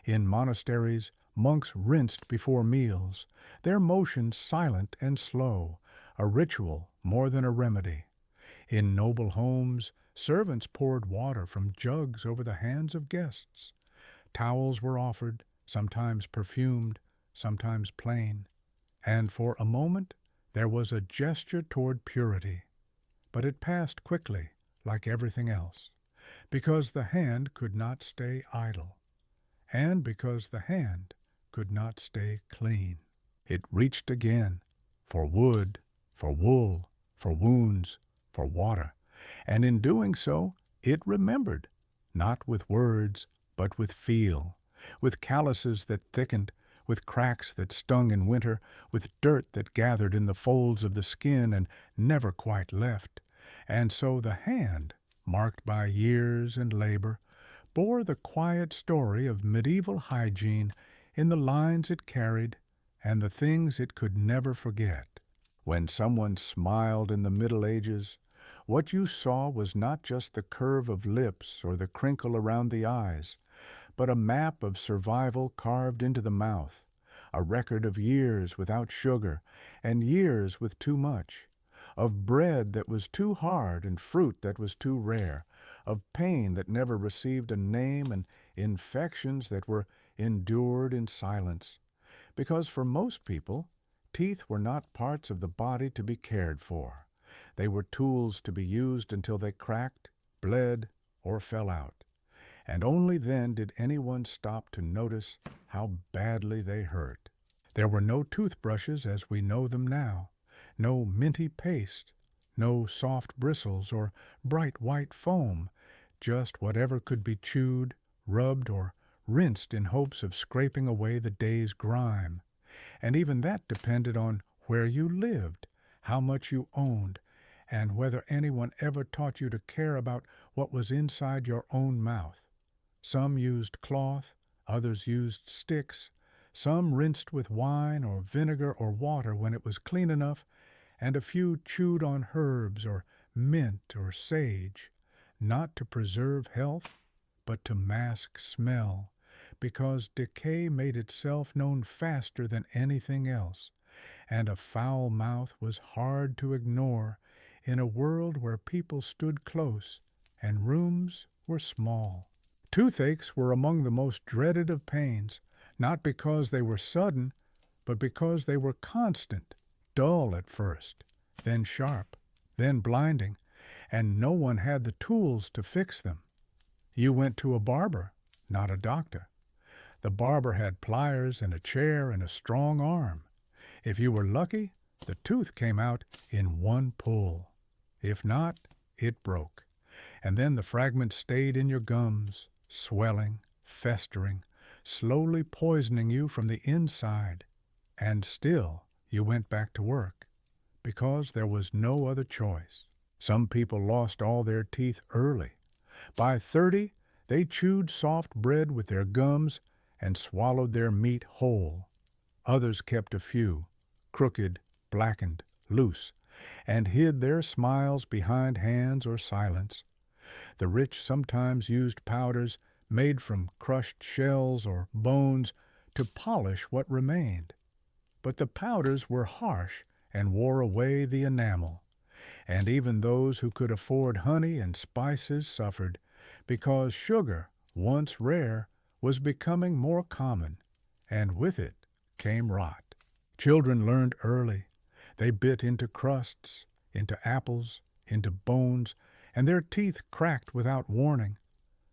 Speaker 1: In monasteries, monks rinsed before meals, their motions silent and slow, a ritual more than a remedy. In noble homes, servants poured water from jugs over the hands of guests. Towels were offered, sometimes perfumed, sometimes plain. And for a moment there was a gesture toward purity. But it passed quickly, like everything else, because the hand could not stay idle, and because the hand could not stay clean. It reached again, for wood, for wool, for wounds, for water, and in doing so it remembered, not with words, but with feel, with calluses that thickened, with cracks that stung in winter, with dirt that gathered in the folds of the skin and never quite left. And so the hand, marked by years and labor, bore the quiet story of medieval hygiene in the lines it carried and the things it could never forget. When someone smiled in the Middle Ages, what you saw was not just the curve of lips or the crinkle around the eyes, but a map of survival carved into the mouth, a record of years without sugar and years with too much, of bread that was too hard and fruit that was too rare, of pain that never received a name and infections that were endured in silence. Because for most people, teeth were not parts of the body to be cared for. They were tools to be used until they cracked, bled, or fell out. And only then did anyone stop to notice how badly they hurt. There were no toothbrushes as we know them now, no minty paste, no soft bristles or bright white foam, just whatever could be chewed, rubbed, or rinsed in hopes of scraping away the day's grime. And even that depended on where you lived, how much you owned, and whether anyone ever taught you to care about what was inside your own mouth. Some used cloth, others used sticks, Some rinsed with wine or vinegar or water when it was clean enough, and a few chewed on herbs or mint or sage, not to preserve health, but to mask smell, because decay made itself known faster than anything else, and a foul mouth was hard to ignore in a world where people stood close and rooms were small. Toothaches were among the most dreaded of pains, not because they were sudden, but because they were constant, dull at first, then sharp, then blinding, and no one had the tools to fix them. You went to a barber, not a doctor. The barber had pliers and a chair and a strong arm. If you were lucky, the tooth came out in one pull. If not, it broke, and then the fragment stayed in your gums, swelling, festering, slowly poisoning you from the inside. And still you went back to work, because there was no other choice. Some people lost all their teeth early. By 30, they chewed soft bread with their gums and swallowed their meat whole. Others kept a few, crooked, blackened, loose, and hid their smiles behind hands or silence. The rich sometimes used powders made from crushed shells or bones to polish what remained. But the powders were harsh and wore away the enamel, and even those who could afford honey and spices suffered, because sugar, once rare, was becoming more common, and with it came rot. Children learned early. They bit into crusts, into apples, into bones, and their teeth cracked without warning.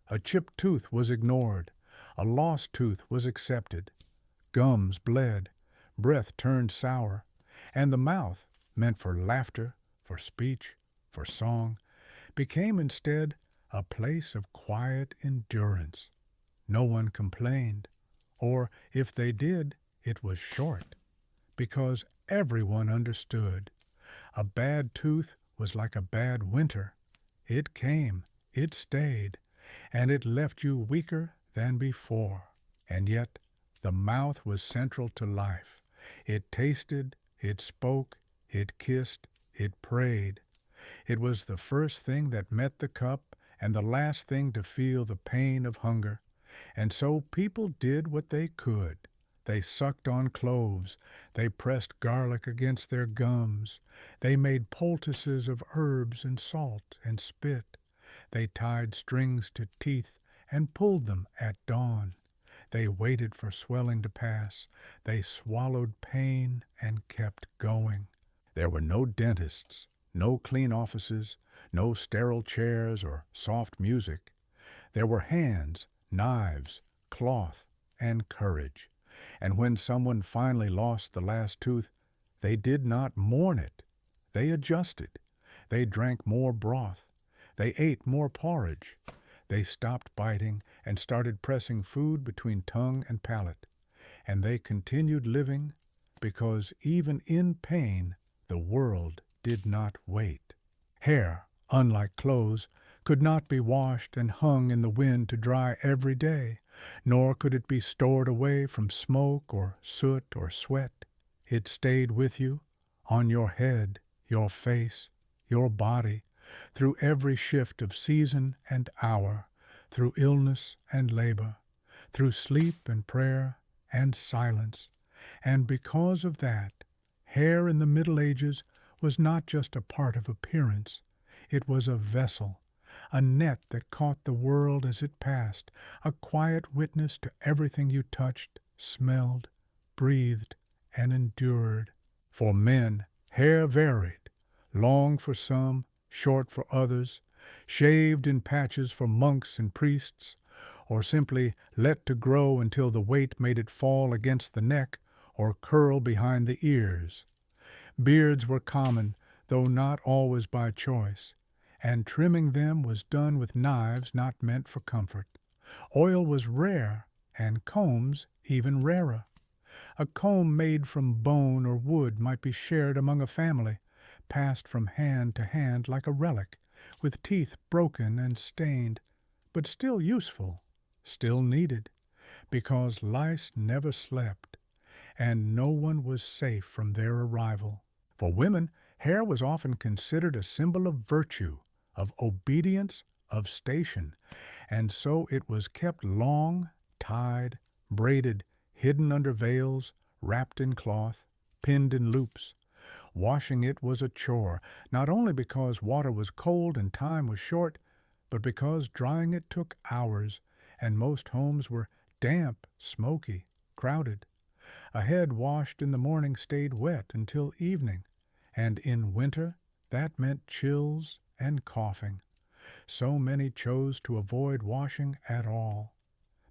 Speaker 1: A chipped tooth was ignored. A lost tooth was accepted. Gums bled. Breath turned sour. And the mouth, meant for laughter, for speech, for song, became instead a place of quiet endurance. No one complained, or if they did, it was short, because everyone understood. A bad tooth was like a bad winter. It came, it stayed, and it left you weaker than before. And yet the mouth was central to life. It tasted, it spoke, it kissed, it prayed. It was the first thing that met the cup and the last thing to feel the pain of hunger. And so people did what they could. They sucked on cloves. They pressed garlic against their gums. They made poultices of herbs and salt and spit. They tied strings to teeth and pulled them at dawn. They waited for swelling to pass. They swallowed pain and kept going. There were no dentists, no clean offices, no sterile chairs or soft music. There were hands, knives, cloth, and courage. And when someone finally lost the last tooth, they did not mourn it. They adjusted. They drank more broth. They ate more porridge. They stopped biting and started pressing food between tongue and palate. And they continued living because even in pain, the world did not wait. Hair, unlike clothes, could not be washed and hung in the wind to dry every day, nor could it be stored away from smoke or soot or sweat. It stayed with you, on your head, your face, your body, through every shift of season and hour, through illness and labor, through sleep and prayer and silence. And because of that, hair in the Middle Ages was not just a part of appearance. It was a vessel, a net that caught the world as it passed, a quiet witness to everything you touched, smelled, breathed, and endured. For men, hair varied, long for some, short for others, shaved in patches for monks and priests, or simply let to grow until the weight made it fall against the neck or curl behind the ears. Beards were common, though not always by choice, and trimming them was done with knives not meant for comfort. Oil was rare, and combs even rarer. A comb made from bone or wood might be shared among a family, passed from hand to hand like a relic, with teeth broken and stained, but still useful, still needed. because lice never slept, and no one was safe from their arrival. For women, hair was often considered a symbol of virtue, of obedience, of station, and so it was kept long, tied, braided, hidden under veils, wrapped in cloth, pinned in loops. Washing it was a chore, not only because water was cold and time was short, but because drying it took hours, and most homes were damp, smoky, crowded. A head washed in the morning stayed wet until evening, and in winter that meant chills and coughing. So many chose to avoid washing at all.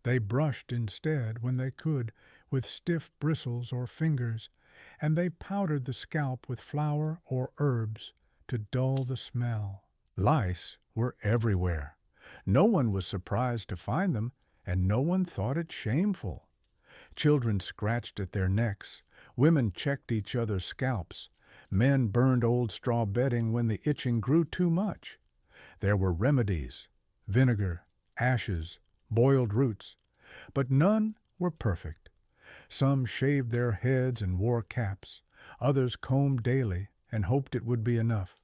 Speaker 1: They brushed instead, when they could, with stiff bristles or fingers, and they powdered the scalp with flour or herbs to dull the smell. Lice were everywhere. No one was surprised to find them, and no one thought it shameful. Children scratched at their necks. Women checked each other's scalps. Men burned old straw bedding when the itching grew too much. There were remedies, vinegar, ashes, boiled roots, but none were perfect. Some shaved their heads and wore caps. Others combed daily and hoped it would be enough.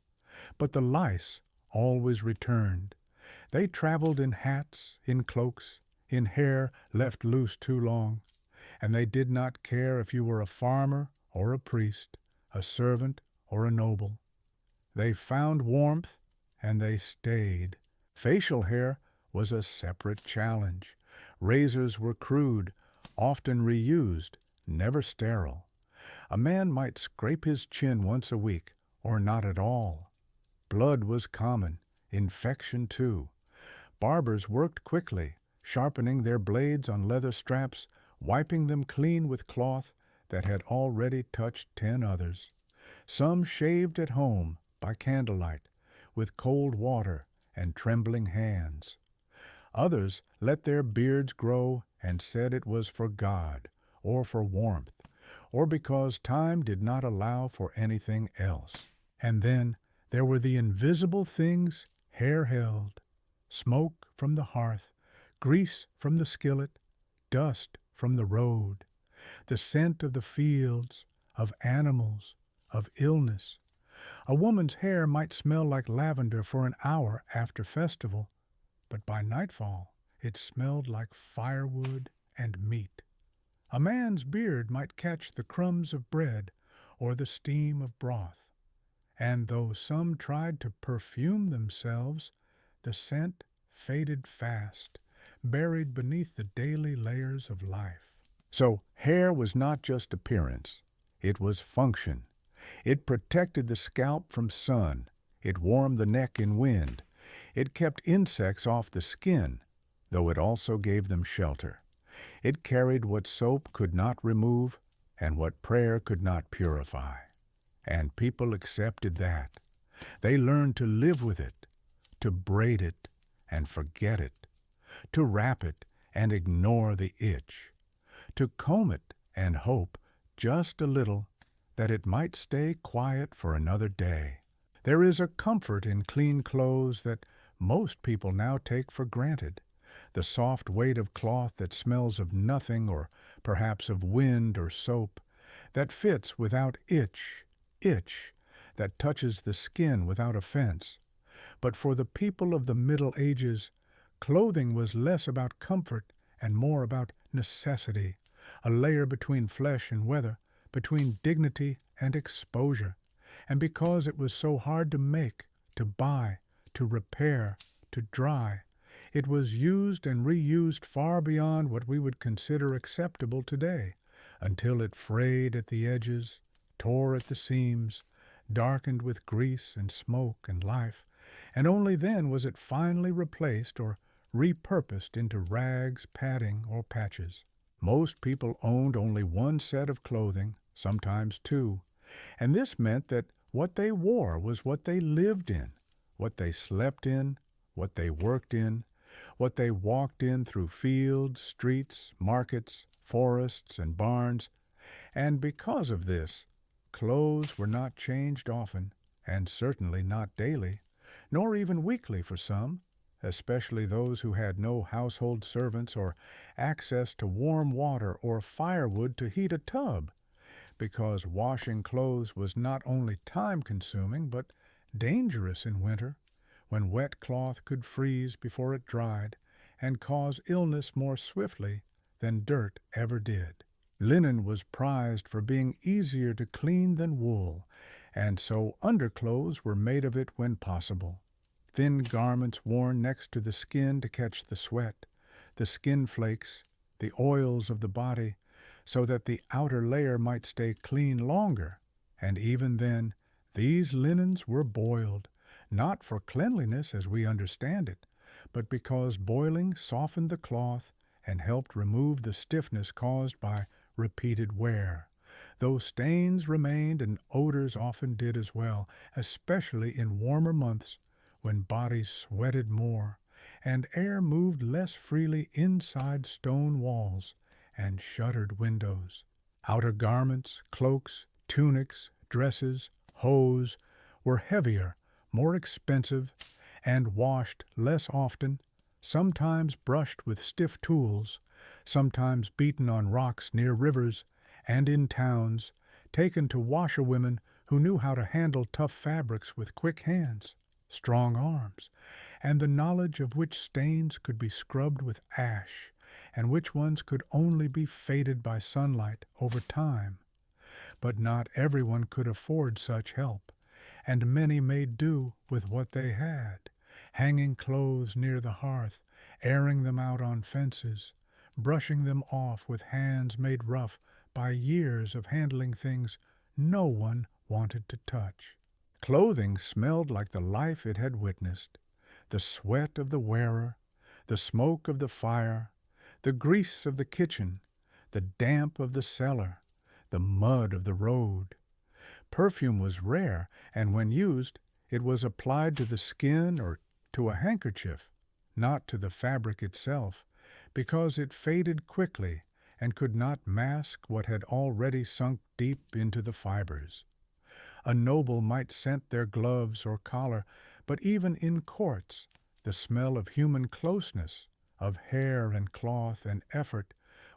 Speaker 1: But the lice always returned. They traveled in hats, in cloaks, in hair left loose too long, and they did not care if you were a farmer or a priest, a servant or a noble. They found warmth, and they stayed. Facial hair was a separate challenge. Razors were crude, often reused, never sterile. A man might scrape his chin once a week, or not at all. Blood was common, infection too. Barbers worked quickly, sharpening their blades on leather straps, wiping them clean with cloth that had already touched 10 others. Some shaved at home, by candlelight, with cold water and trembling hands. Others let their beards grow and said it was for God, or for warmth, or because time did not allow for anything else. And then there were the invisible things hair held: smoke from the hearth, grease from the skillet, dust from the road, the scent of the fields, of animals, of illness. A woman's hair might smell like lavender for an hour after festival, but by nightfall it smelled like firewood and meat. A man's beard might catch the crumbs of bread or the steam of broth, and though some tried to perfume themselves, the scent faded fast, buried beneath the daily layers of life. So hair was not just appearance, it was function. It protected the scalp from sun. It warmed the neck in wind. It kept insects off the skin, though it also gave them shelter. It carried what soap could not remove and what prayer could not purify. And people accepted that. They learned to live with it, to braid it and forget it, to wrap it and ignore the itch, to comb it and hope just a little that it might stay quiet for another day. There is a comfort in clean clothes that most people now take for granted. The soft weight of cloth that smells of nothing, or perhaps of wind or soap, that fits without itch, that touches the skin without offense. But for the people of the Middle Ages, clothing was less about comfort and more about necessity, a layer between flesh and weather, between dignity and exposure. And because it was so hard to make, to buy, to repair, to dry, it was used and reused far beyond what we would consider acceptable today, until it frayed at the edges, tore at the seams, darkened with grease and smoke and life, and only then was it finally replaced or repurposed into rags, padding, or patches. Most people owned only one set of clothing, sometimes two, and this meant that what they wore was what they lived in, what they slept in, what they worked in, what they walked in through fields, streets, markets, forests, and barns. And because of this, clothes were not changed often, and certainly not daily, nor even weekly for some, especially those who had no household servants or access to warm water or firewood to heat a tub, because washing clothes was not only time-consuming but dangerous in winter, when wet cloth could freeze before it dried and cause illness more swiftly than dirt ever did. Linen was prized for being easier to clean than wool, and so underclothes were made of it when possible. Thin garments worn next to the skin to catch the sweat, the skin flakes, the oils of the body, so that the outer layer might stay clean longer. And even then, these linens were boiled, not for cleanliness as we understand it, but because boiling softened the cloth and helped remove the stiffness caused by repeated wear. Though stains remained and odors often did as well, especially in warmer months when bodies sweated more and air moved less freely inside stone walls and shuttered windows. Outer garments, cloaks, tunics, dresses, hose were heavier, more expensive, and washed less often, sometimes brushed with stiff tools, sometimes beaten on rocks near rivers and in towns, taken to washerwomen who knew how to handle tough fabrics with quick hands, strong arms, and the knowledge of which stains could be scrubbed with ash, and which ones could only be faded by sunlight over time. But not everyone could afford such help, and many made do with what they had, hanging clothes near the hearth, airing them out on fences, brushing them off with hands made rough by years of handling things no one wanted to touch. Clothing smelled like the life it had witnessed, the sweat of the wearer, the smoke of the fire, the grease of the kitchen, the damp of the cellar, the mud of the road. Perfume was rare, and when used, it was applied to the skin or to a handkerchief, not to the fabric itself, because it faded quickly and could not mask what had already sunk deep into the fibers. A noble might scent their gloves or collar, but even in courts, the smell of human closeness, of hair and cloth and effort,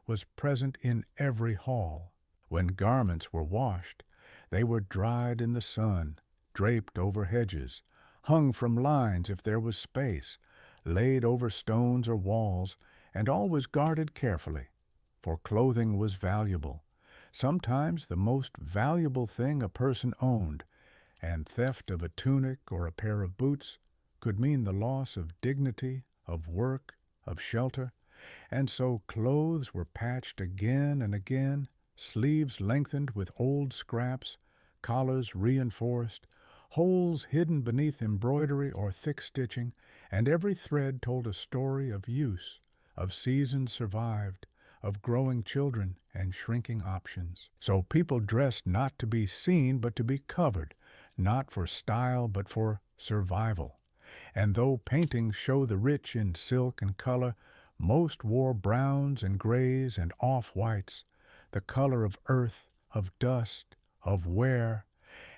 Speaker 1: was present in every hall. When garments were washed, they were dried in the sun, draped over hedges, hung from lines if there was space, laid over stones or walls, and always guarded carefully, for clothing was valuable, sometimes the most valuable thing a person owned, and theft of a tunic or a pair of boots could mean the loss of dignity, of work, of shelter, and so clothes were patched again and again, sleeves lengthened with old scraps, collars reinforced, holes hidden beneath embroidery or thick stitching, and every thread told a story of use, of seasons survived, of growing children and shrinking options. So people dressed not to be seen but to be covered, not for style but for survival. And though paintings show the rich in silk and color, most wore browns and grays and off-whites, the color of earth, of dust, of wear,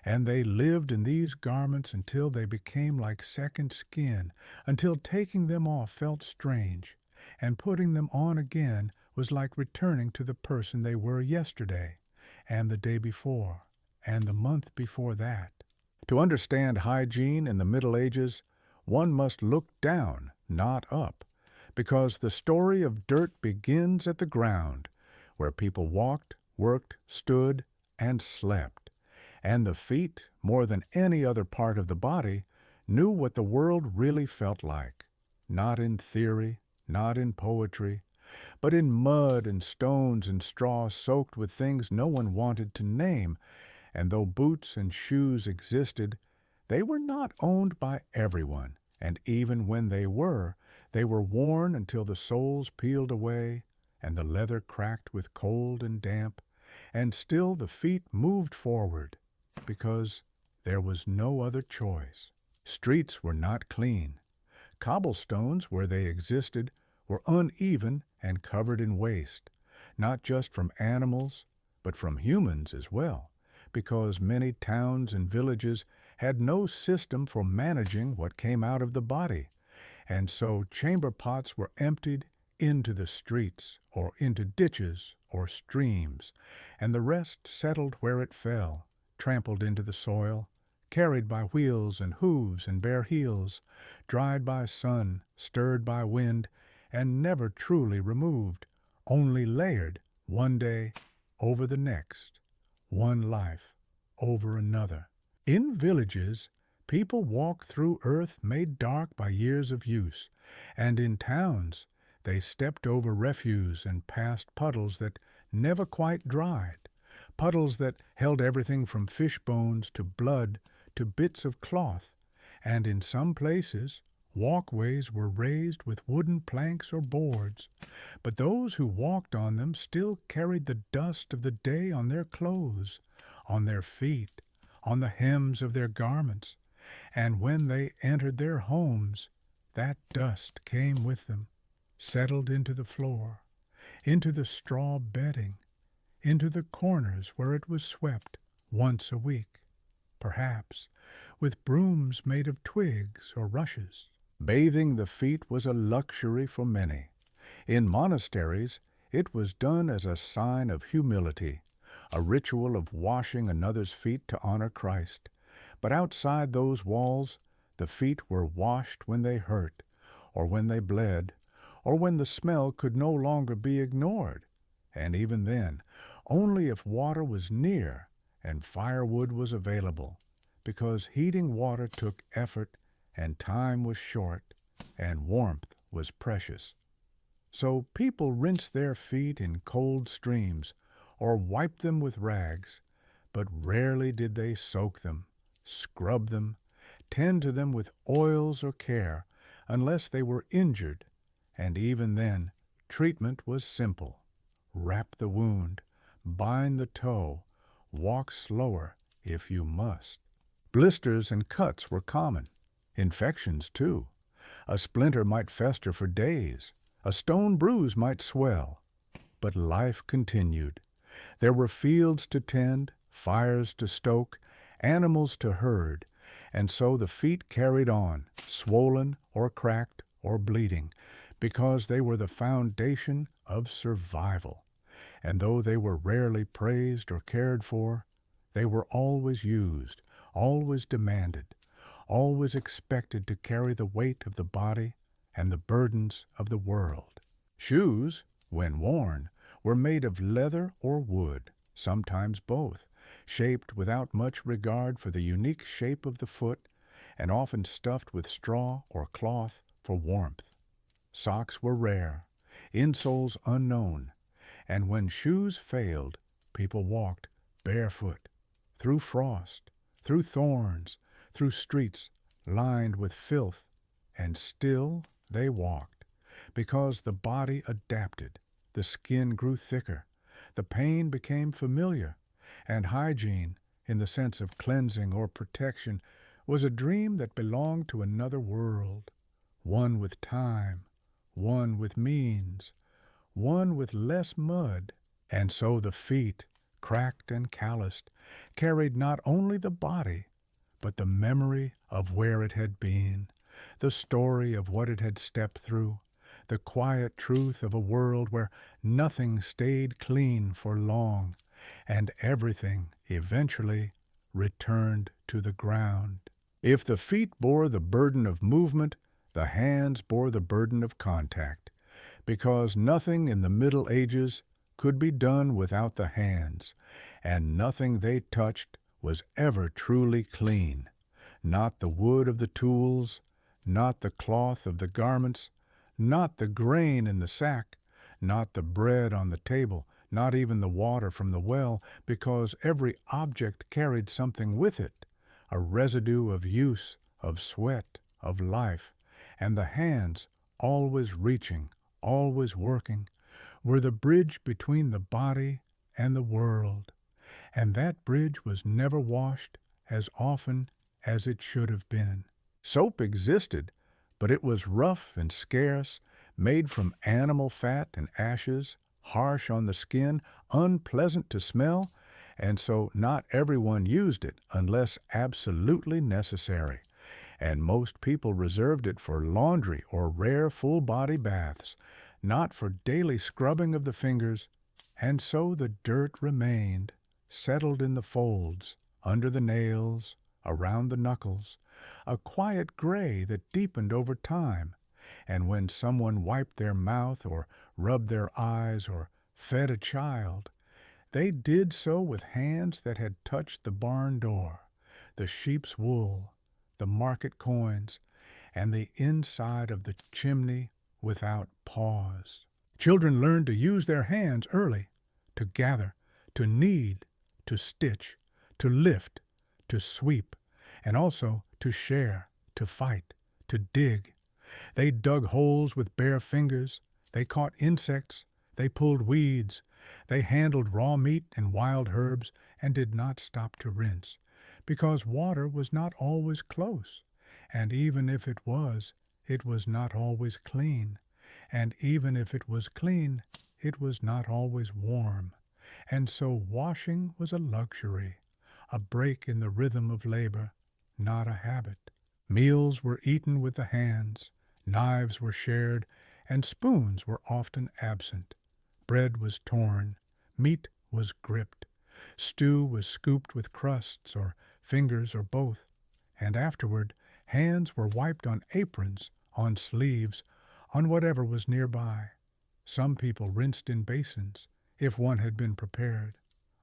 Speaker 1: and they lived in these garments until they became like second skin, until taking them off felt strange, and putting them on again was like returning to the person they were yesterday, and the day before, and the month before that. To understand hygiene in the Middle Ages, one must look down, not up, because the story of dirt begins at the ground, where people walked, worked, stood, and slept, and the feet, more than any other part of the body, knew what the world really felt like, not in theory, not in poetry, but in mud and stones and straw soaked with things no one wanted to name, and though boots and shoes existed, they were not owned by everyone, and even when they were worn until the soles peeled away and the leather cracked with cold and damp, and still the feet moved forward, because there was no other choice. Streets were not clean. Cobblestones, where they existed, were uneven and covered in waste, not just from animals, but from humans as well, because many towns and villages had no system for managing what came out of the body, and so chamber pots were emptied into the streets or into ditches or streams, and the rest settled where it fell, trampled into the soil, carried by wheels and hooves and bare heels, dried by sun, stirred by wind, and never truly removed, only layered one day over the next, one life over another. In villages, people walked through earth made dark by years of use, and in towns they stepped over refuse and passed puddles that never quite dried, puddles that held everything from fish bones to blood to bits of cloth, and in some places walkways were raised with wooden planks or boards, but those who walked on them still carried the dust of the day on their clothes, on their feet, on the hems of their garments, and when they entered their homes, that dust came with them, settled into the floor, into the straw bedding, into the corners where it was swept once a week, perhaps with brooms made of twigs or rushes. Bathing the feet was a luxury for many. In monasteries, it was done as a sign of humility, a ritual of washing another's feet to honor Christ. But outside those walls, the feet were washed when they hurt, or when they bled, or when the smell could no longer be ignored, and even then, only if water was near and firewood was available, because heating water took effort and time was short and warmth was precious. So people rinsed their feet in cold streams or wiped them with rags, but rarely did they soak them, scrub them, tend to them with oils or care, unless they were injured, and even then treatment was simple. Wrap the wound, bind the toe, walk slower if you must. Blisters and cuts were common. Infections, too. A splinter might fester for days. A stone bruise might swell. But life continued. There were fields to tend, fires to stoke, animals to herd, and so the feet carried on, swollen or cracked or bleeding, because they were the foundation of survival. And though they were rarely praised or cared for, they were always used, always demanded, always expected to carry the weight of the body and the burdens of the world. Shoes, when worn, were made of leather or wood, sometimes both, shaped without much regard for the unique shape of the foot, and often stuffed with straw or cloth for warmth. Socks were rare, insoles unknown, and when shoes failed, people walked barefoot, through frost, through thorns, through streets lined with filth, and still they walked, because the body adapted, the skin grew thicker, the pain became familiar, and hygiene, in the sense of cleansing or protection, was a dream that belonged to another world, one with time, one with means, one with less mud. And so the feet, cracked and calloused, carried not only the body, but the memory of where it had been, the story of what it had stepped through, the quiet truth of a world where nothing stayed clean for long, and everything eventually returned to the ground. If the feet bore the burden of movement, the hands bore the burden of contact, because nothing in the Middle Ages could be done without the hands, and nothing they touched was ever truly clean, not the wood of the tools, not the cloth of the garments, not the grain in the sack, not the bread on the table, not even the water from the well, because every object carried something with it, a residue of use, of sweat, of life, and the hands, always reaching, always working, were the bridge between the body and the world, and that bridge was never washed as often as it should have been. Soap existed, but it was rough and scarce, made from animal fat and ashes, harsh on the skin, unpleasant to smell, and so not everyone used it unless absolutely necessary. And most people reserved it for laundry or rare full-body baths, not for daily scrubbing of the fingers, and so the dirt remained, settled in the folds, under the nails, around the knuckles, a quiet gray that deepened over time, and when someone wiped their mouth or rubbed their eyes or fed a child, they did so with hands that had touched the barn door, the sheep's wool, the market coins, and the inside of the chimney without pause. Children learned to use their hands early, to gather, to knead, to stitch, to lift, to sweep, and also to share, to fight, to dig. They dug holes with bare fingers, they caught insects, they pulled weeds, they handled raw meat and wild herbs and did not stop to rinse, because water was not always close, and even if it was not always clean, and even if it was clean, it was not always warm, and so washing was a luxury, a break in the rhythm of labor, not a habit. Meals were eaten with the hands, knives were shared, and spoons were often absent. Bread was torn, meat was gripped, stew was scooped with crusts or fingers or both, and afterward hands were wiped on aprons, on sleeves, on whatever was nearby. Some people rinsed in basins, if one had been prepared.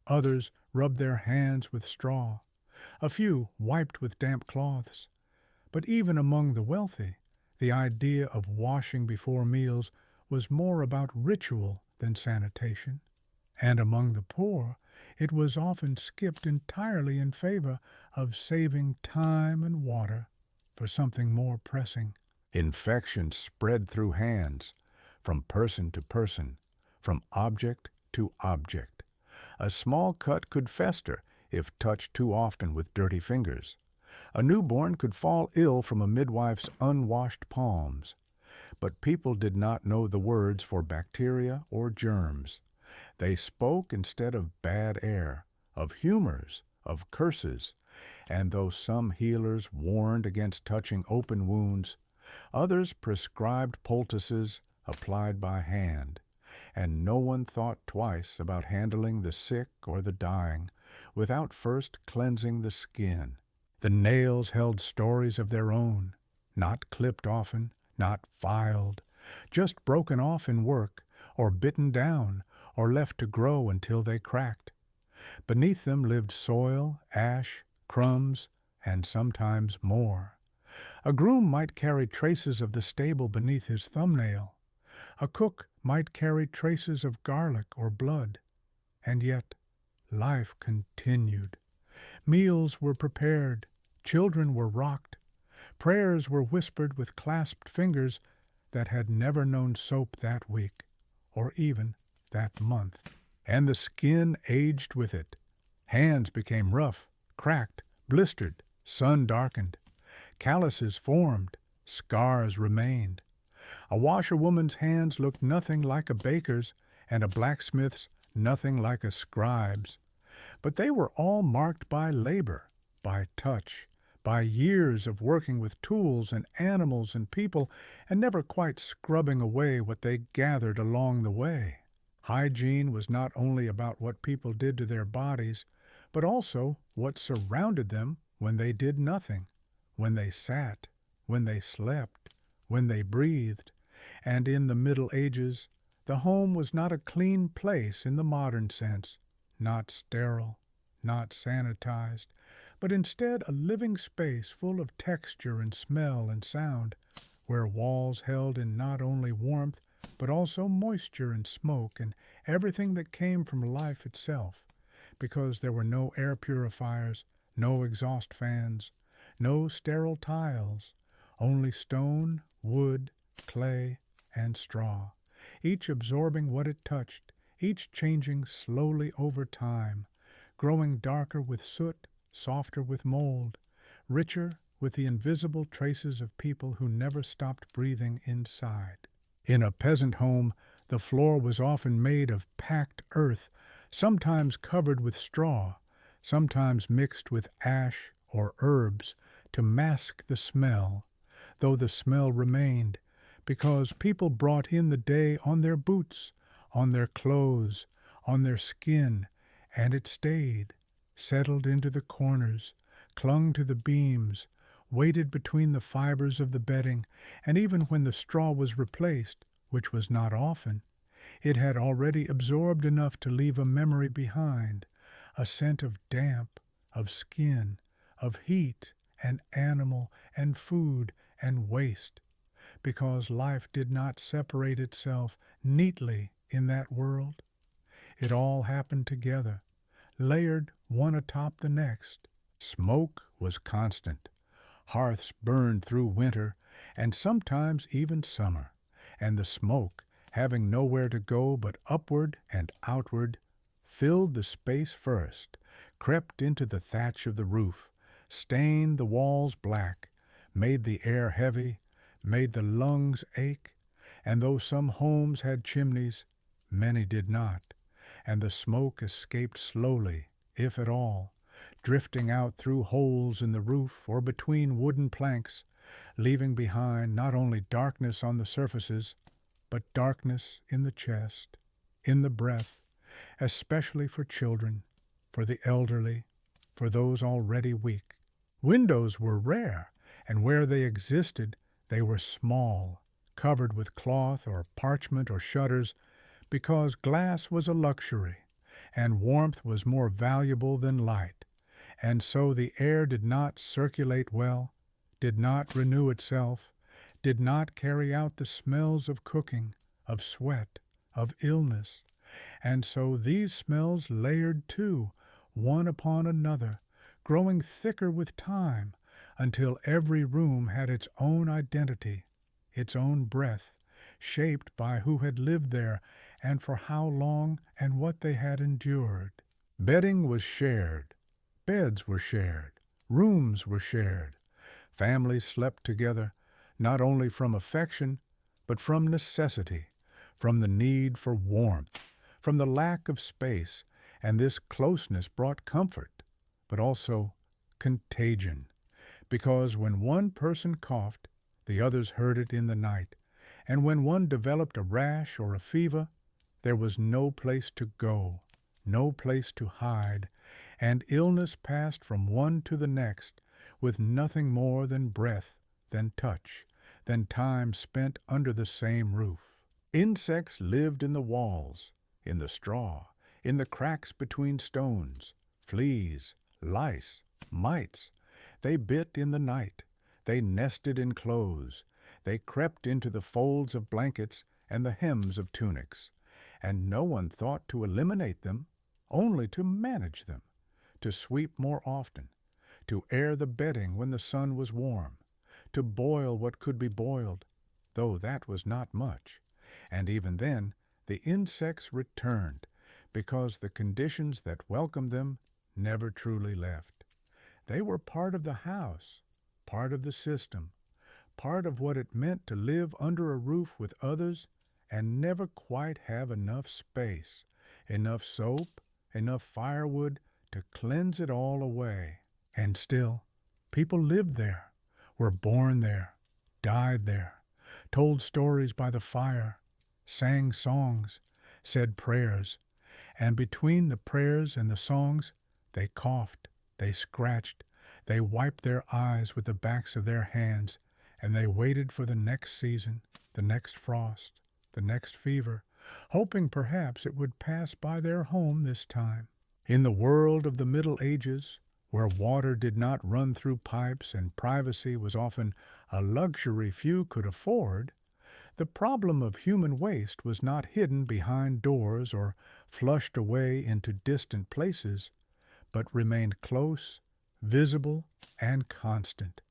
Speaker 1: Others rubbed their hands with straw. A few wiped with damp cloths. But even among the wealthy, the idea of washing before meals was more about ritual than sanitation. And among the poor, it was often skipped entirely in favor of saving time and water for something more pressing. Infections spread through hands, from person to person, from object to object. A small cut could fester if touched too often with dirty fingers. A newborn could fall ill from a midwife's unwashed palms. But people did not know the words for bacteria or germs. They spoke instead of bad air, of humors, of curses, and though some healers warned against touching open wounds, others prescribed poultices applied by hand, and no one thought twice about handling the sick or the dying without first cleansing the skin. The nails held stories of their own, not clipped often, not filed, just broken off in work, or bitten down, or left to grow until they cracked. Beneath them lived soil, ash, crumbs, and sometimes more. A groom might carry traces of the stable beneath his thumbnail. A cook might carry traces of garlic or blood. And yet life continued. Meals were prepared, children were rocked, prayers were whispered with clasped fingers that had never known soap that week, or even that month. And the skin aged with it. Hands became rough, cracked, blistered, sun-darkened. Calluses formed, scars remained. A washerwoman's hands looked nothing like a baker's, and a blacksmith's nothing like a scribe's. But they were all marked by labor, by touch, by years of working with tools and animals and people, and never quite scrubbing away what they gathered along the way. Hygiene was not only about what people did to their bodies, but also what surrounded them when they did nothing, when they sat, when they slept, when they breathed. And in the Middle Ages, the home was not a clean place in the modern sense, not sterile, not sanitized, but instead a living space full of texture and smell and sound, where walls held in not only warmth, but also moisture and smoke and everything that came from life itself, because there were no air purifiers, no exhaust fans, no sterile tiles, only stone, wood, clay, and straw, each absorbing what it touched, each changing slowly over time, growing darker with soot, softer with mold, richer with the invisible traces of people who never stopped breathing inside. In a peasant home, the floor was often made of packed earth, sometimes covered with straw, sometimes mixed with ash or herbs, to mask the smell, though the smell remained, because people brought in the day on their boots, on their clothes, on their skin, and it stayed, settled into the corners, clung to the beams, waited between the fibers of the bedding, and even when the straw was replaced, which was not often, it had already absorbed enough to leave a memory behind, a scent of damp, of skin, of heat and animal and food and waste, because life did not separate itself neatly in that world. It all happened together, layered one atop the next. Smoke was constant. Hearths burned through winter and sometimes even summer, and the smoke, having nowhere to go but upward and outward, filled the space first, crept into the thatch of the roof, stained the walls black, made the air heavy, made the lungs ache, and though some homes had chimneys, many did not, and the smoke escaped slowly, if at all, drifting out through holes in the roof or between wooden planks, leaving behind not only darkness on the surfaces, but darkness in the chest, in the breath, especially for children, for the elderly, for those already weak. Windows were rare, and where they existed, they were small, covered with cloth or parchment or shutters, because glass was a luxury, and warmth was more valuable than light, and so the air did not circulate well, did not renew itself, did not carry out the smells of cooking, of sweat, of illness, and so these smells layered too, one upon another, growing thicker with time, until every room had its own identity, its own breath, shaped by who had lived there and for how long and what they had endured. Bedding was shared, beds were shared, rooms were shared. Families slept together, not only from affection, but from necessity, from the need for warmth, from the lack of space, and this closeness brought comfort, but also contagion, because when one person coughed, the others heard it in the night, and when one developed a rash or a fever, there was no place to go, no place to hide, and illness passed from one to the next with nothing more than breath, than touch, than time spent under the same roof. Insects lived in the walls, in the straw, in the cracks between stones, fleas, lice, mites. They bit in the night, they nested in clothes, they crept into the folds of blankets and the hems of tunics, and no one thought to eliminate them, only to manage them, to sweep more often, to air the bedding when the sun was warm, to boil what could be boiled, though that was not much, and even then the insects returned, because the conditions that welcomed them never truly left. They were part of the house, part of the system, part of what it meant to live under a roof with others and never quite have enough space, enough soap, enough firewood to cleanse it all away. And still, people lived there, were born there, died there, told stories by the fire, sang songs, said prayers, and between the prayers and the songs, they coughed, they scratched, they wiped their eyes with the backs of their hands, and they waited for the next season, the next frost, the next fever, hoping perhaps it would pass by their home this time. In the world of the Middle Ages, where water did not run through pipes and privacy was often a luxury few could afford, the problem of human waste was not hidden behind doors or flushed away into distant places, but remained close, visible, and constant,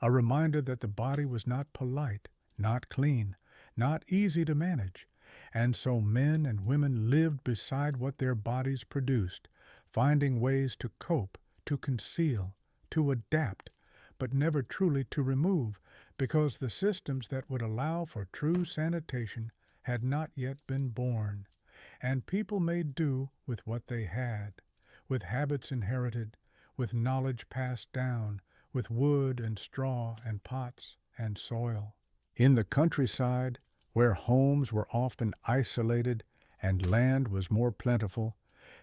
Speaker 1: a reminder that the body was not polite, not clean, not easy to manage, and so men and women lived beside what their bodies produced, finding ways to cope, to conceal, to adapt, but never truly to remove, because the systems that would allow for true sanitation had not yet been born, and people made do with what they had, with habits inherited, with knowledge passed down, with wood and straw and pots and soil. In the countryside, where homes were often isolated and land was more plentiful,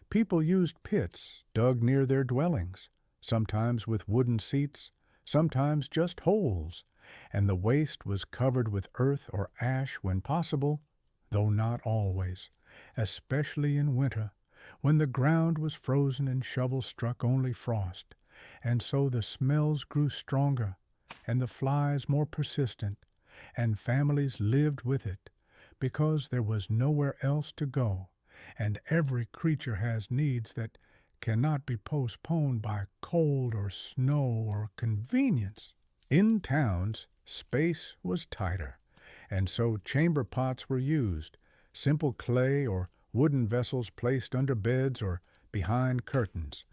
Speaker 1: people used pits dug near their dwellings, sometimes with wooden seats, sometimes just holes, and the waste was covered with earth or ash when possible, though not always, especially in winter, when the ground was frozen and shovels struck only frost, and so the smells grew stronger and the flies more persistent, and families lived with it, because there was nowhere else to go, and every creature has needs that cannot be postponed by cold or snow or convenience. In towns, space was tighter, and so chamber pots were used, simple clay or wooden vessels placed under beds or behind curtains,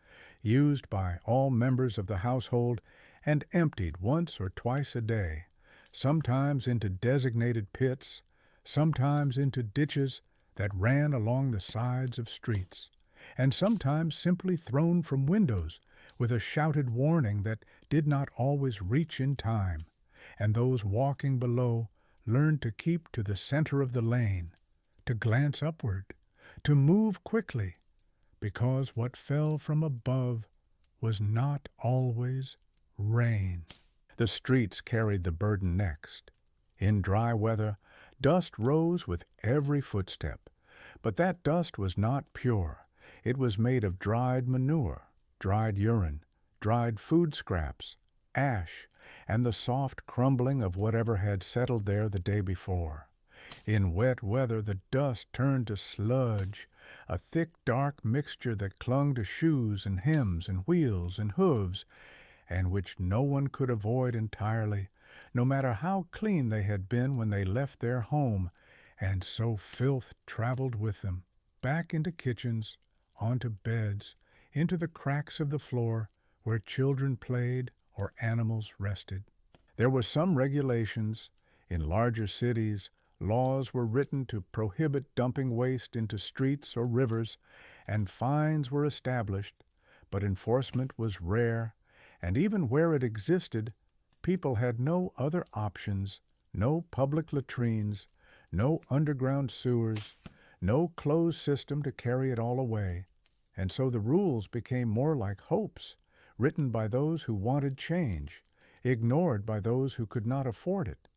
Speaker 1: used by all members of the household and emptied once or twice a day, sometimes into designated pits, sometimes into ditches that ran along the sides of streets, and sometimes simply thrown from windows with a shouted warning that did not always reach in time, and those walking below learned to keep to the center of the lane, to glance upward, to move quickly, because what fell from above was not always rain. The streets carried the burden next. In dry weather, dust rose with every footstep, but that dust was not pure. It was made of dried manure, dried urine, dried food scraps, ash, and the soft crumbling of whatever had settled there the day before. In wet weather the dust turned to sludge, a thick dark mixture that clung to shoes and hems and wheels and hooves, and which no one could avoid entirely, no matter how clean they had been when they left their home, and so filth traveled with them, back into kitchens, onto beds, into the cracks of the floor where children played or animals rested. There were some regulations. In larger cities, laws were written to prohibit dumping waste into streets or rivers, and fines were established, but enforcement was rare, and even where it existed, people had no other options, no public latrines, no underground sewers, no closed system to carry it all away, and so the rules became more like hopes, written by those who wanted change, ignored by those who could not afford it.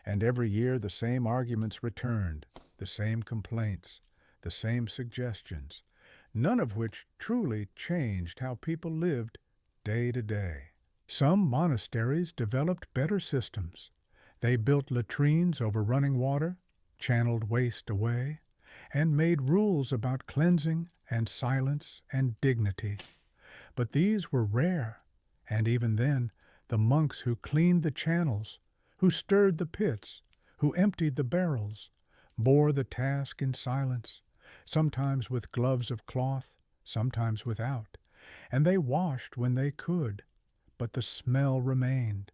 Speaker 1: And every year the same arguments returned, the same complaints, the same suggestions, none of which truly changed how people lived day to day. Some monasteries developed better systems. They built latrines over running water, channeled waste away, and made rules about cleansing and silence and dignity. But these were rare, and even then, the monks who cleaned the channels, who stirred the pits, who emptied the barrels, bore the task in silence, sometimes with gloves of cloth, sometimes without, and they washed when they could, but the smell remained,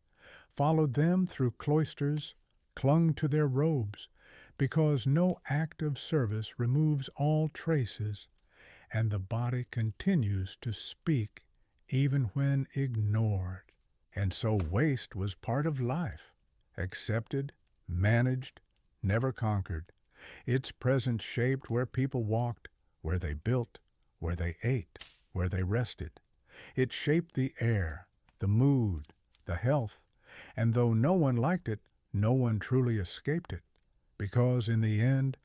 Speaker 1: followed them through cloisters, clung to their robes, because no act of service removes all traces, and the body continues to speak even when ignored. And so waste was part of life, accepted, managed, never conquered. Its presence shaped where people walked, where they built, where they ate, where they rested. It shaped the air, the mood, the health, and though no one liked it, no one truly escaped it, because in the end,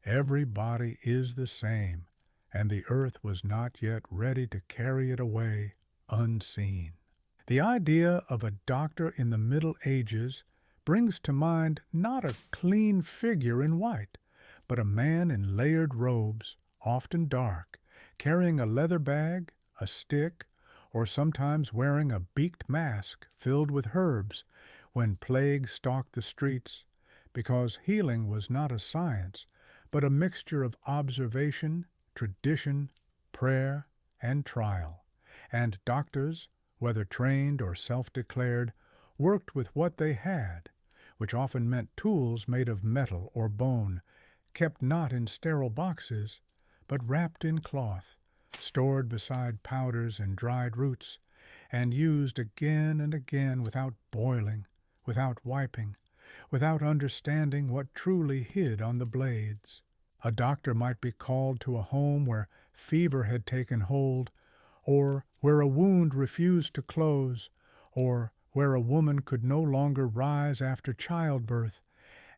Speaker 1: every body is the same, and the earth was not yet ready to carry it away unseen. The idea of a doctor in the Middle Ages brings to mind not a clean figure in white, but a man in layered robes, often dark, carrying a leather bag, a stick, or sometimes wearing a beaked mask filled with herbs when plague stalked the streets, because healing was not a science, but a mixture of observation, tradition, prayer, and trial, and doctors, whether trained or self-declared, worked with what they had, which often meant tools made of metal or bone, kept not in sterile boxes, but wrapped in cloth, stored beside powders and dried roots, and used again and again without boiling, without wiping, without understanding what truly hid on the blades. A doctor might be called to a home where fever had taken hold, or where a wound refused to close, or where a woman could no longer rise after childbirth,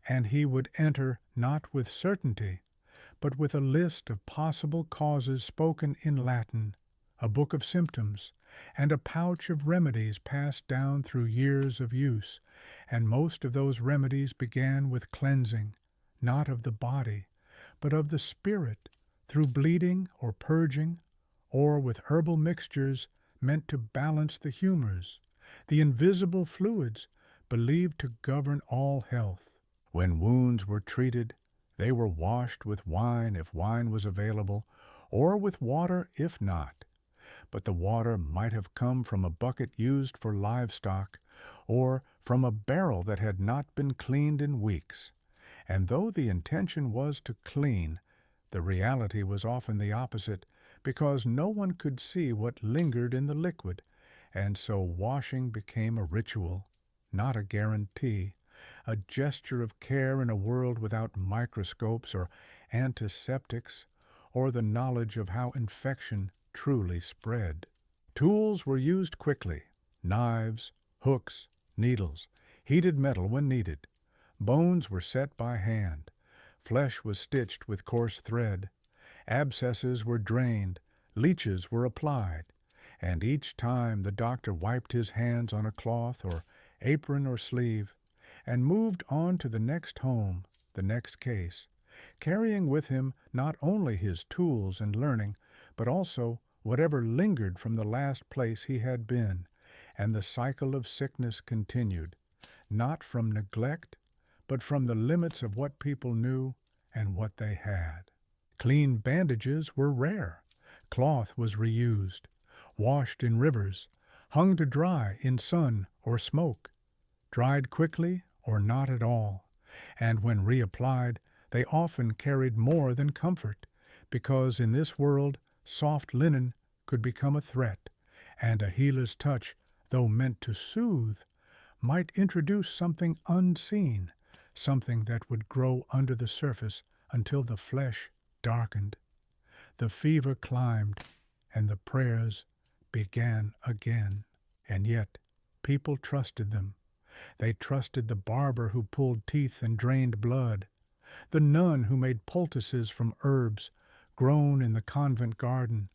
Speaker 1: and he would enter not with certainty, but with a list of possible causes spoken in Latin, a book of symptoms, and a pouch of remedies passed down through years of use, and most of those remedies began with cleansing, not of the body, but of the spirit, through bleeding or purging, or with herbal mixtures meant to balance the humors, the invisible fluids believed to govern all health. When wounds were treated, they were washed with wine if wine was available, or with water if not. But the water might have come from a bucket used for livestock, or from a barrel that had not been cleaned in weeks. And though the intention was to clean, the reality was often the opposite, because no one could see what lingered in the liquid, and so washing became a ritual, not a guarantee, a gesture of care in a world without microscopes or antiseptics, or the knowledge of how infection truly spread. Tools were used quickly: knives, hooks, needles, heated metal when needed. Bones were set by hand. Flesh was stitched with coarse thread. Abscesses were drained. Leeches were applied. And each time the doctor wiped his hands on a cloth or apron or sleeve, and moved on to the next home, the next case, carrying with him not only his tools and learning, but also whatever lingered from the last place he had been, and the cycle of sickness continued, not from neglect, but from the limits of what people knew and what they had. Clean bandages were rare. Cloth was reused, washed in rivers, hung to dry in sun or smoke, dried quickly or not at all, and when reapplied, they often carried more than comfort, because in this world soft linen could become a threat, and a healer's touch, though meant to soothe, might introduce something unseen, something that would grow under the surface until the flesh darkened. The fever climbed, and the prayers began again. And yet people trusted them. They trusted the barber who pulled teeth and drained blood, the nun who made poultices from herbs grown in the convent garden,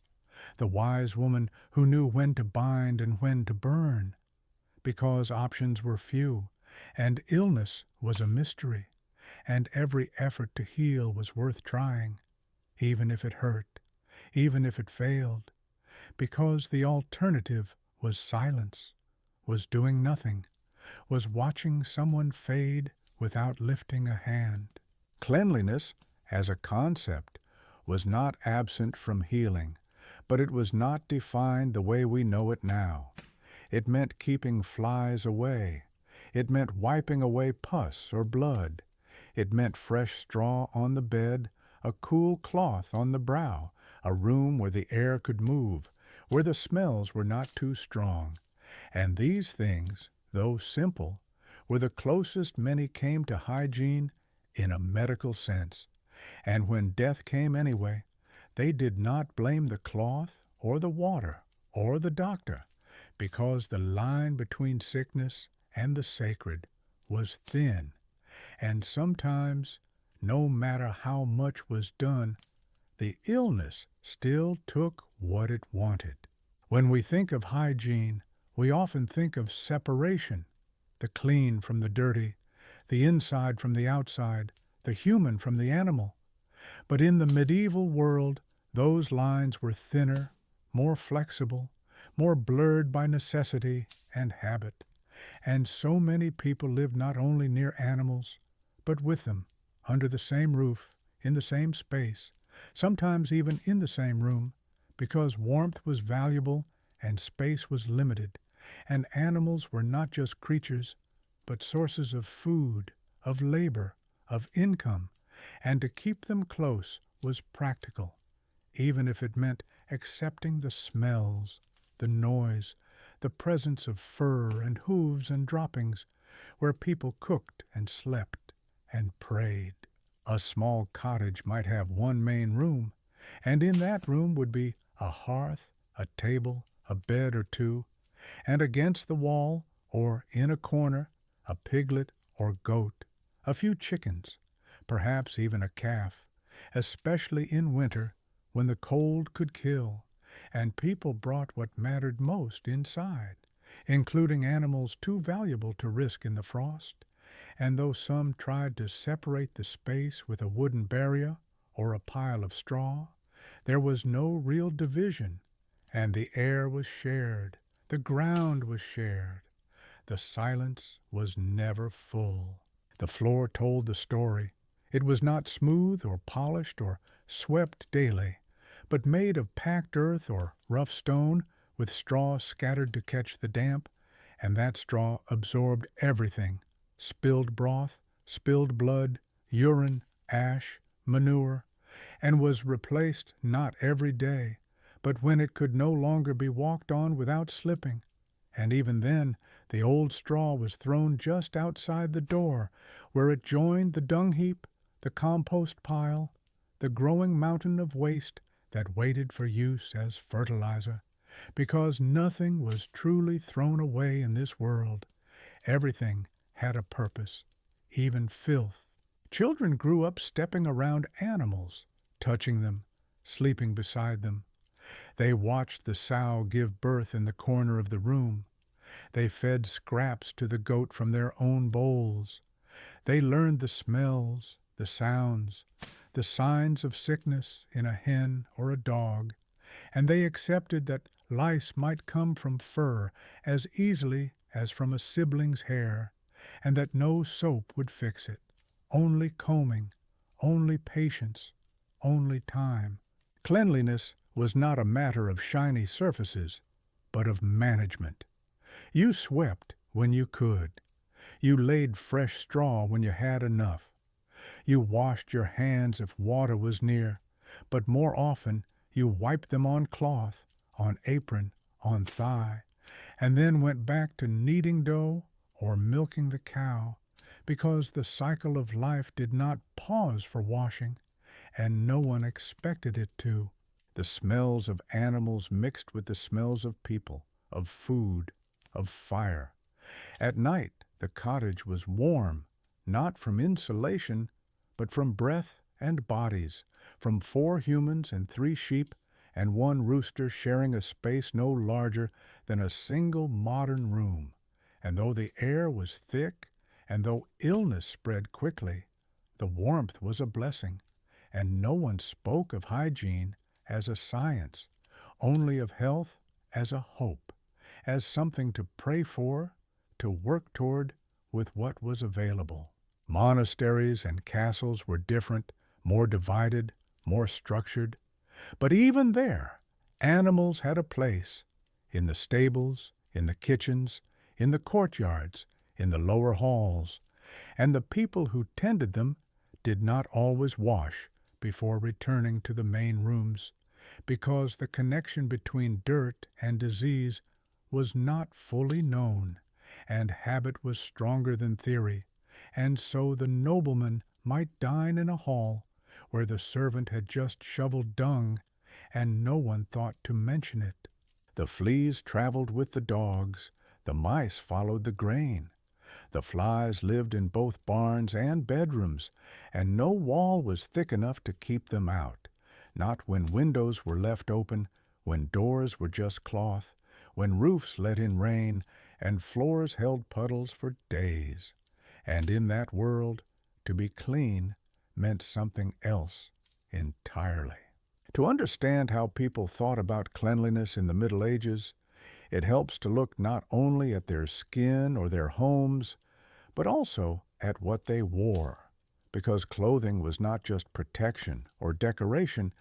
Speaker 1: the wise woman who knew when to bind and when to burn, because options were few, and illness was a mystery, and every effort to heal was worth trying, even if it hurt, even if it failed, because the alternative was silence, was doing nothing, was watching someone fade without lifting a hand. Cleanliness, as a concept, was not absent from healing, but it was not defined the way we know it now. It meant keeping flies away. It meant wiping away pus or blood. It meant fresh straw on the bed, a cool cloth on the brow, a room where the air could move, where the smells were not too strong. And these things, though simple, were the closest many came to hygiene in a medical sense. And when death came anyway, they did not blame the cloth or the water or the doctor, because the line between sickness and the sacred was thin, and sometimes, no matter how much was done, the illness still took what it wanted. When we think of hygiene, we often think of separation, the clean from the dirty, the inside from the outside, the human from the animal. But in the medieval world, those lines were thinner, more flexible, more blurred by necessity and habit, and so many people lived not only near animals, but with them, under the same roof, in the same space, sometimes even in the same room, because warmth was valuable and space was limited, and animals were not just creatures, but sources of food, of labor, of income, and to keep them close was practical, even if it meant accepting the smells, the noise, the presence of fur and hooves and droppings, where people cooked and slept and prayed. A small cottage might have one main room, and in that room would be a hearth, a table, a bed or two, and against the wall, or in a corner, a piglet or goat, a few chickens, perhaps even a calf, especially in winter when the cold could kill, and people brought what mattered most inside, including animals too valuable to risk in the frost, and though some tried to separate the space with a wooden barrier or a pile of straw, there was no real division, and the air was shared, the ground was shared. The silence was never full. The floor told the story. It was not smooth or polished or swept daily, but made of packed earth or rough stone with straw scattered to catch the damp, and that straw absorbed everything: spilled broth, spilled blood, urine, ash, manure, and was replaced not every day, but when it could no longer be walked on without slipping. And even then, the old straw was thrown just outside the door, where it joined the dung heap, the compost pile, the growing mountain of waste that waited for use as fertilizer, because nothing was truly thrown away in this world. Everything had a purpose, even filth. Children grew up stepping around animals, touching them, sleeping beside them. They watched the sow give birth in the corner of the room. They fed scraps to the goat from their own bowls. They learned the smells, the sounds, the signs of sickness in a hen or a dog, and they accepted that lice might come from fur as easily as from a sibling's hair, and that no soap would fix it. Only combing, only patience, only time. Cleanliness was not a matter of shiny surfaces, but of management. You swept when you could. You laid fresh straw when you had enough. You washed your hands if water was near, but more often you wiped them on cloth, on apron, on thigh, and then went back to kneading dough or milking the cow, because the cycle of life did not pause for washing, and no one expected it to. The smells of animals mixed with the smells of people, of food, of fire. At night the cottage was warm, not from insulation, but from breath and bodies, from 4 humans and 3 sheep and 1 rooster sharing a space no larger than a single modern room. And though the air was thick, and though illness spread quickly, the warmth was a blessing, and no one spoke of hygiene as a science, only of health as a hope, as something to pray for, to work toward with what was available. Monasteries and castles were different, more divided, more structured, but even there, animals had a place, in the stables, in the kitchens, in the courtyards, in the lower halls, and the people who tended them did not always wash before returning to the main rooms, because the connection between dirt and disease was not fully known, and habit was stronger than theory, and so the nobleman might dine in a hall where the servant had just shoveled dung, and no one thought to mention it. The fleas traveled with the dogs, the mice followed the grain. The flies lived in both barns and bedrooms, and no wall was thick enough to keep them out, not when windows were left open, when doors were just cloth, when roofs let in rain, and floors held puddles for days. And in that world, to be clean meant something else entirely. To understand how people thought about cleanliness in the Middle Ages, it helps to look not only at their skin or their homes, but also at what they wore, because clothing was not just protection or decoration,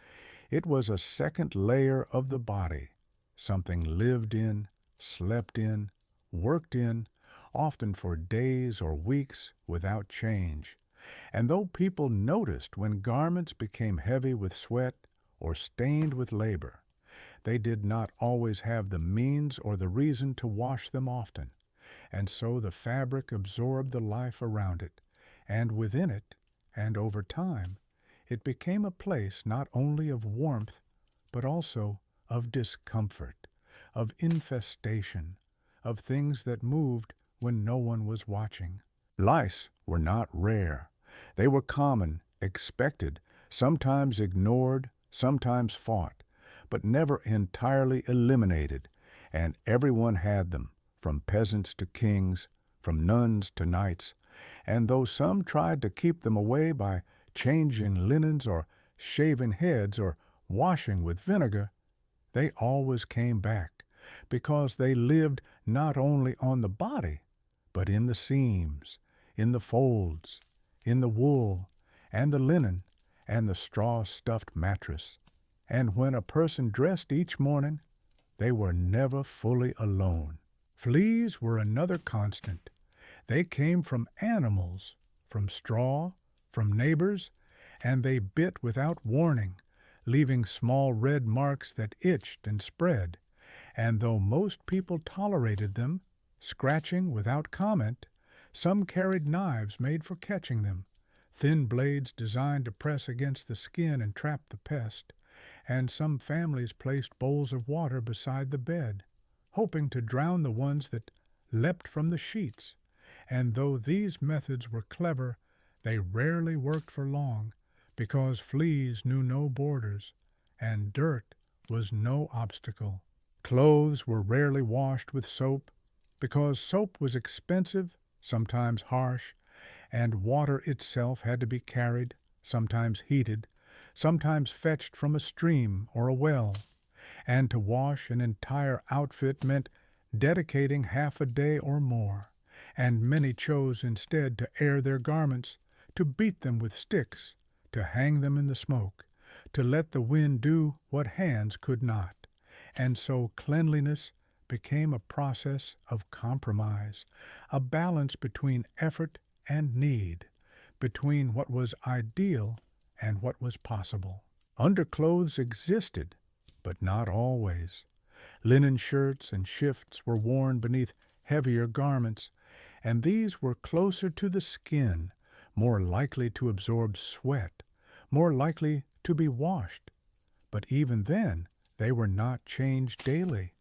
Speaker 1: it was a second layer of the body, something lived in, slept in, worked in, often for days or weeks without change. And though people noticed when garments became heavy with sweat or stained with labor, They did not always have the means or the reason to wash them often, and so the fabric absorbed the life around it, and within it, and over time, it became a place not only of warmth, but also of discomfort, of infestation, of things that moved when no one was watching. Lice were not rare. They were common, expected, sometimes ignored, sometimes fought, but never entirely eliminated, and everyone had them, from peasants to kings, from nuns to knights, and though some tried to keep them away by changing linens or shaving heads or washing with vinegar, they always came back, because they lived not only on the body, but in the seams, in the folds, in the wool, and the linen, and the straw-stuffed mattress. And when a person dressed each morning, they were never fully alone. Fleas were another constant. They came from animals, from straw, from neighbors, and they bit without warning, leaving small red marks that itched and spread. And though most people tolerated them, scratching without comment, some carried knives made for catching them, thin blades designed to press against the skin and trap the pest, and some families placed bowls of water beside the bed, hoping to drown the ones that leapt from the sheets. And though these methods were clever, they rarely worked for long, because fleas knew no borders, and dirt was no obstacle. Clothes were rarely washed with soap, because soap was expensive, sometimes harsh, and water itself had to be carried, sometimes heated, sometimes fetched from a stream or a well, and to wash an entire outfit meant dedicating half a day or more, and many chose instead to air their garments, to beat them with sticks, to hang them in the smoke, to let the wind do what hands could not. And so cleanliness became a process of compromise, a balance between effort and need, between what was ideal and what was possible. Underclothes existed, but not always. Linen shirts and shifts were worn beneath heavier garments, and these were closer to the skin, more likely to absorb sweat, more likely to be washed. But even then, they were not changed daily,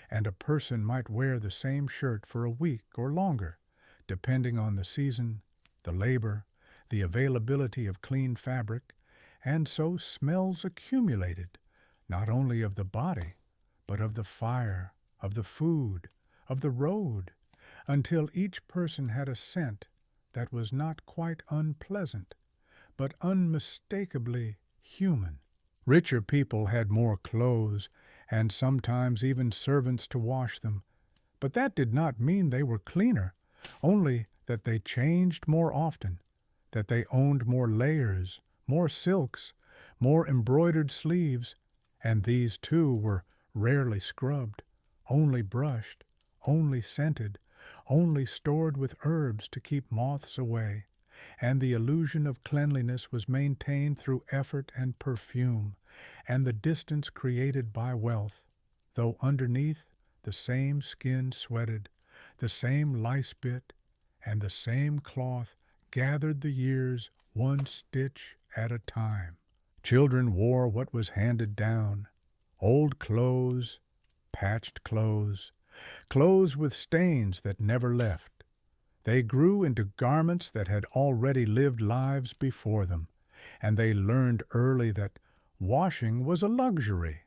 Speaker 1: and a person might wear the same shirt for a week or longer, depending on the season, the labor, the availability of clean fabric, and so smells accumulated, not only of the body, but of the fire, of the food, of the road, until each person had a scent that was not quite unpleasant, but unmistakably human. Richer people had more clothes, and sometimes even servants to wash them, but that did not mean they were cleaner, only that they changed more often, that they owned more layers, more silks, more embroidered sleeves, and these too were rarely scrubbed, only brushed, only scented, only stored with herbs to keep moths away, and the illusion of cleanliness was maintained through effort and perfume, and the distance created by wealth, though underneath the same skin sweated, the same lice bit, and the same cloth gathered the years one stitch at a time. Children wore what was handed down, old clothes, patched clothes, clothes with stains that never left. They grew into garments that had already lived lives before them, and they learned early that washing was a luxury,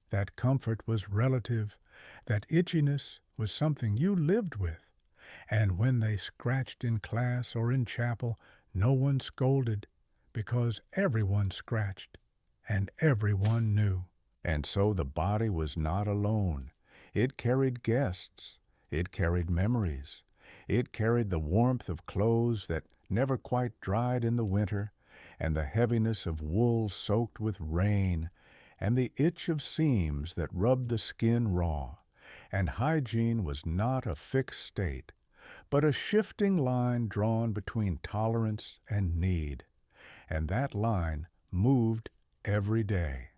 Speaker 1: that comfort was relative, that itchiness was something you lived with, and when they scratched in class or in chapel, no one scolded, because everyone scratched, and everyone knew. And so the body was not alone. It carried guests. It carried memories. It carried the warmth of clothes that never quite dried in the winter, and the heaviness of wool soaked with rain, and the itch of seams that rubbed the skin raw. And hygiene was not a fixed state, but a shifting line drawn between tolerance and need. And that line moved every day.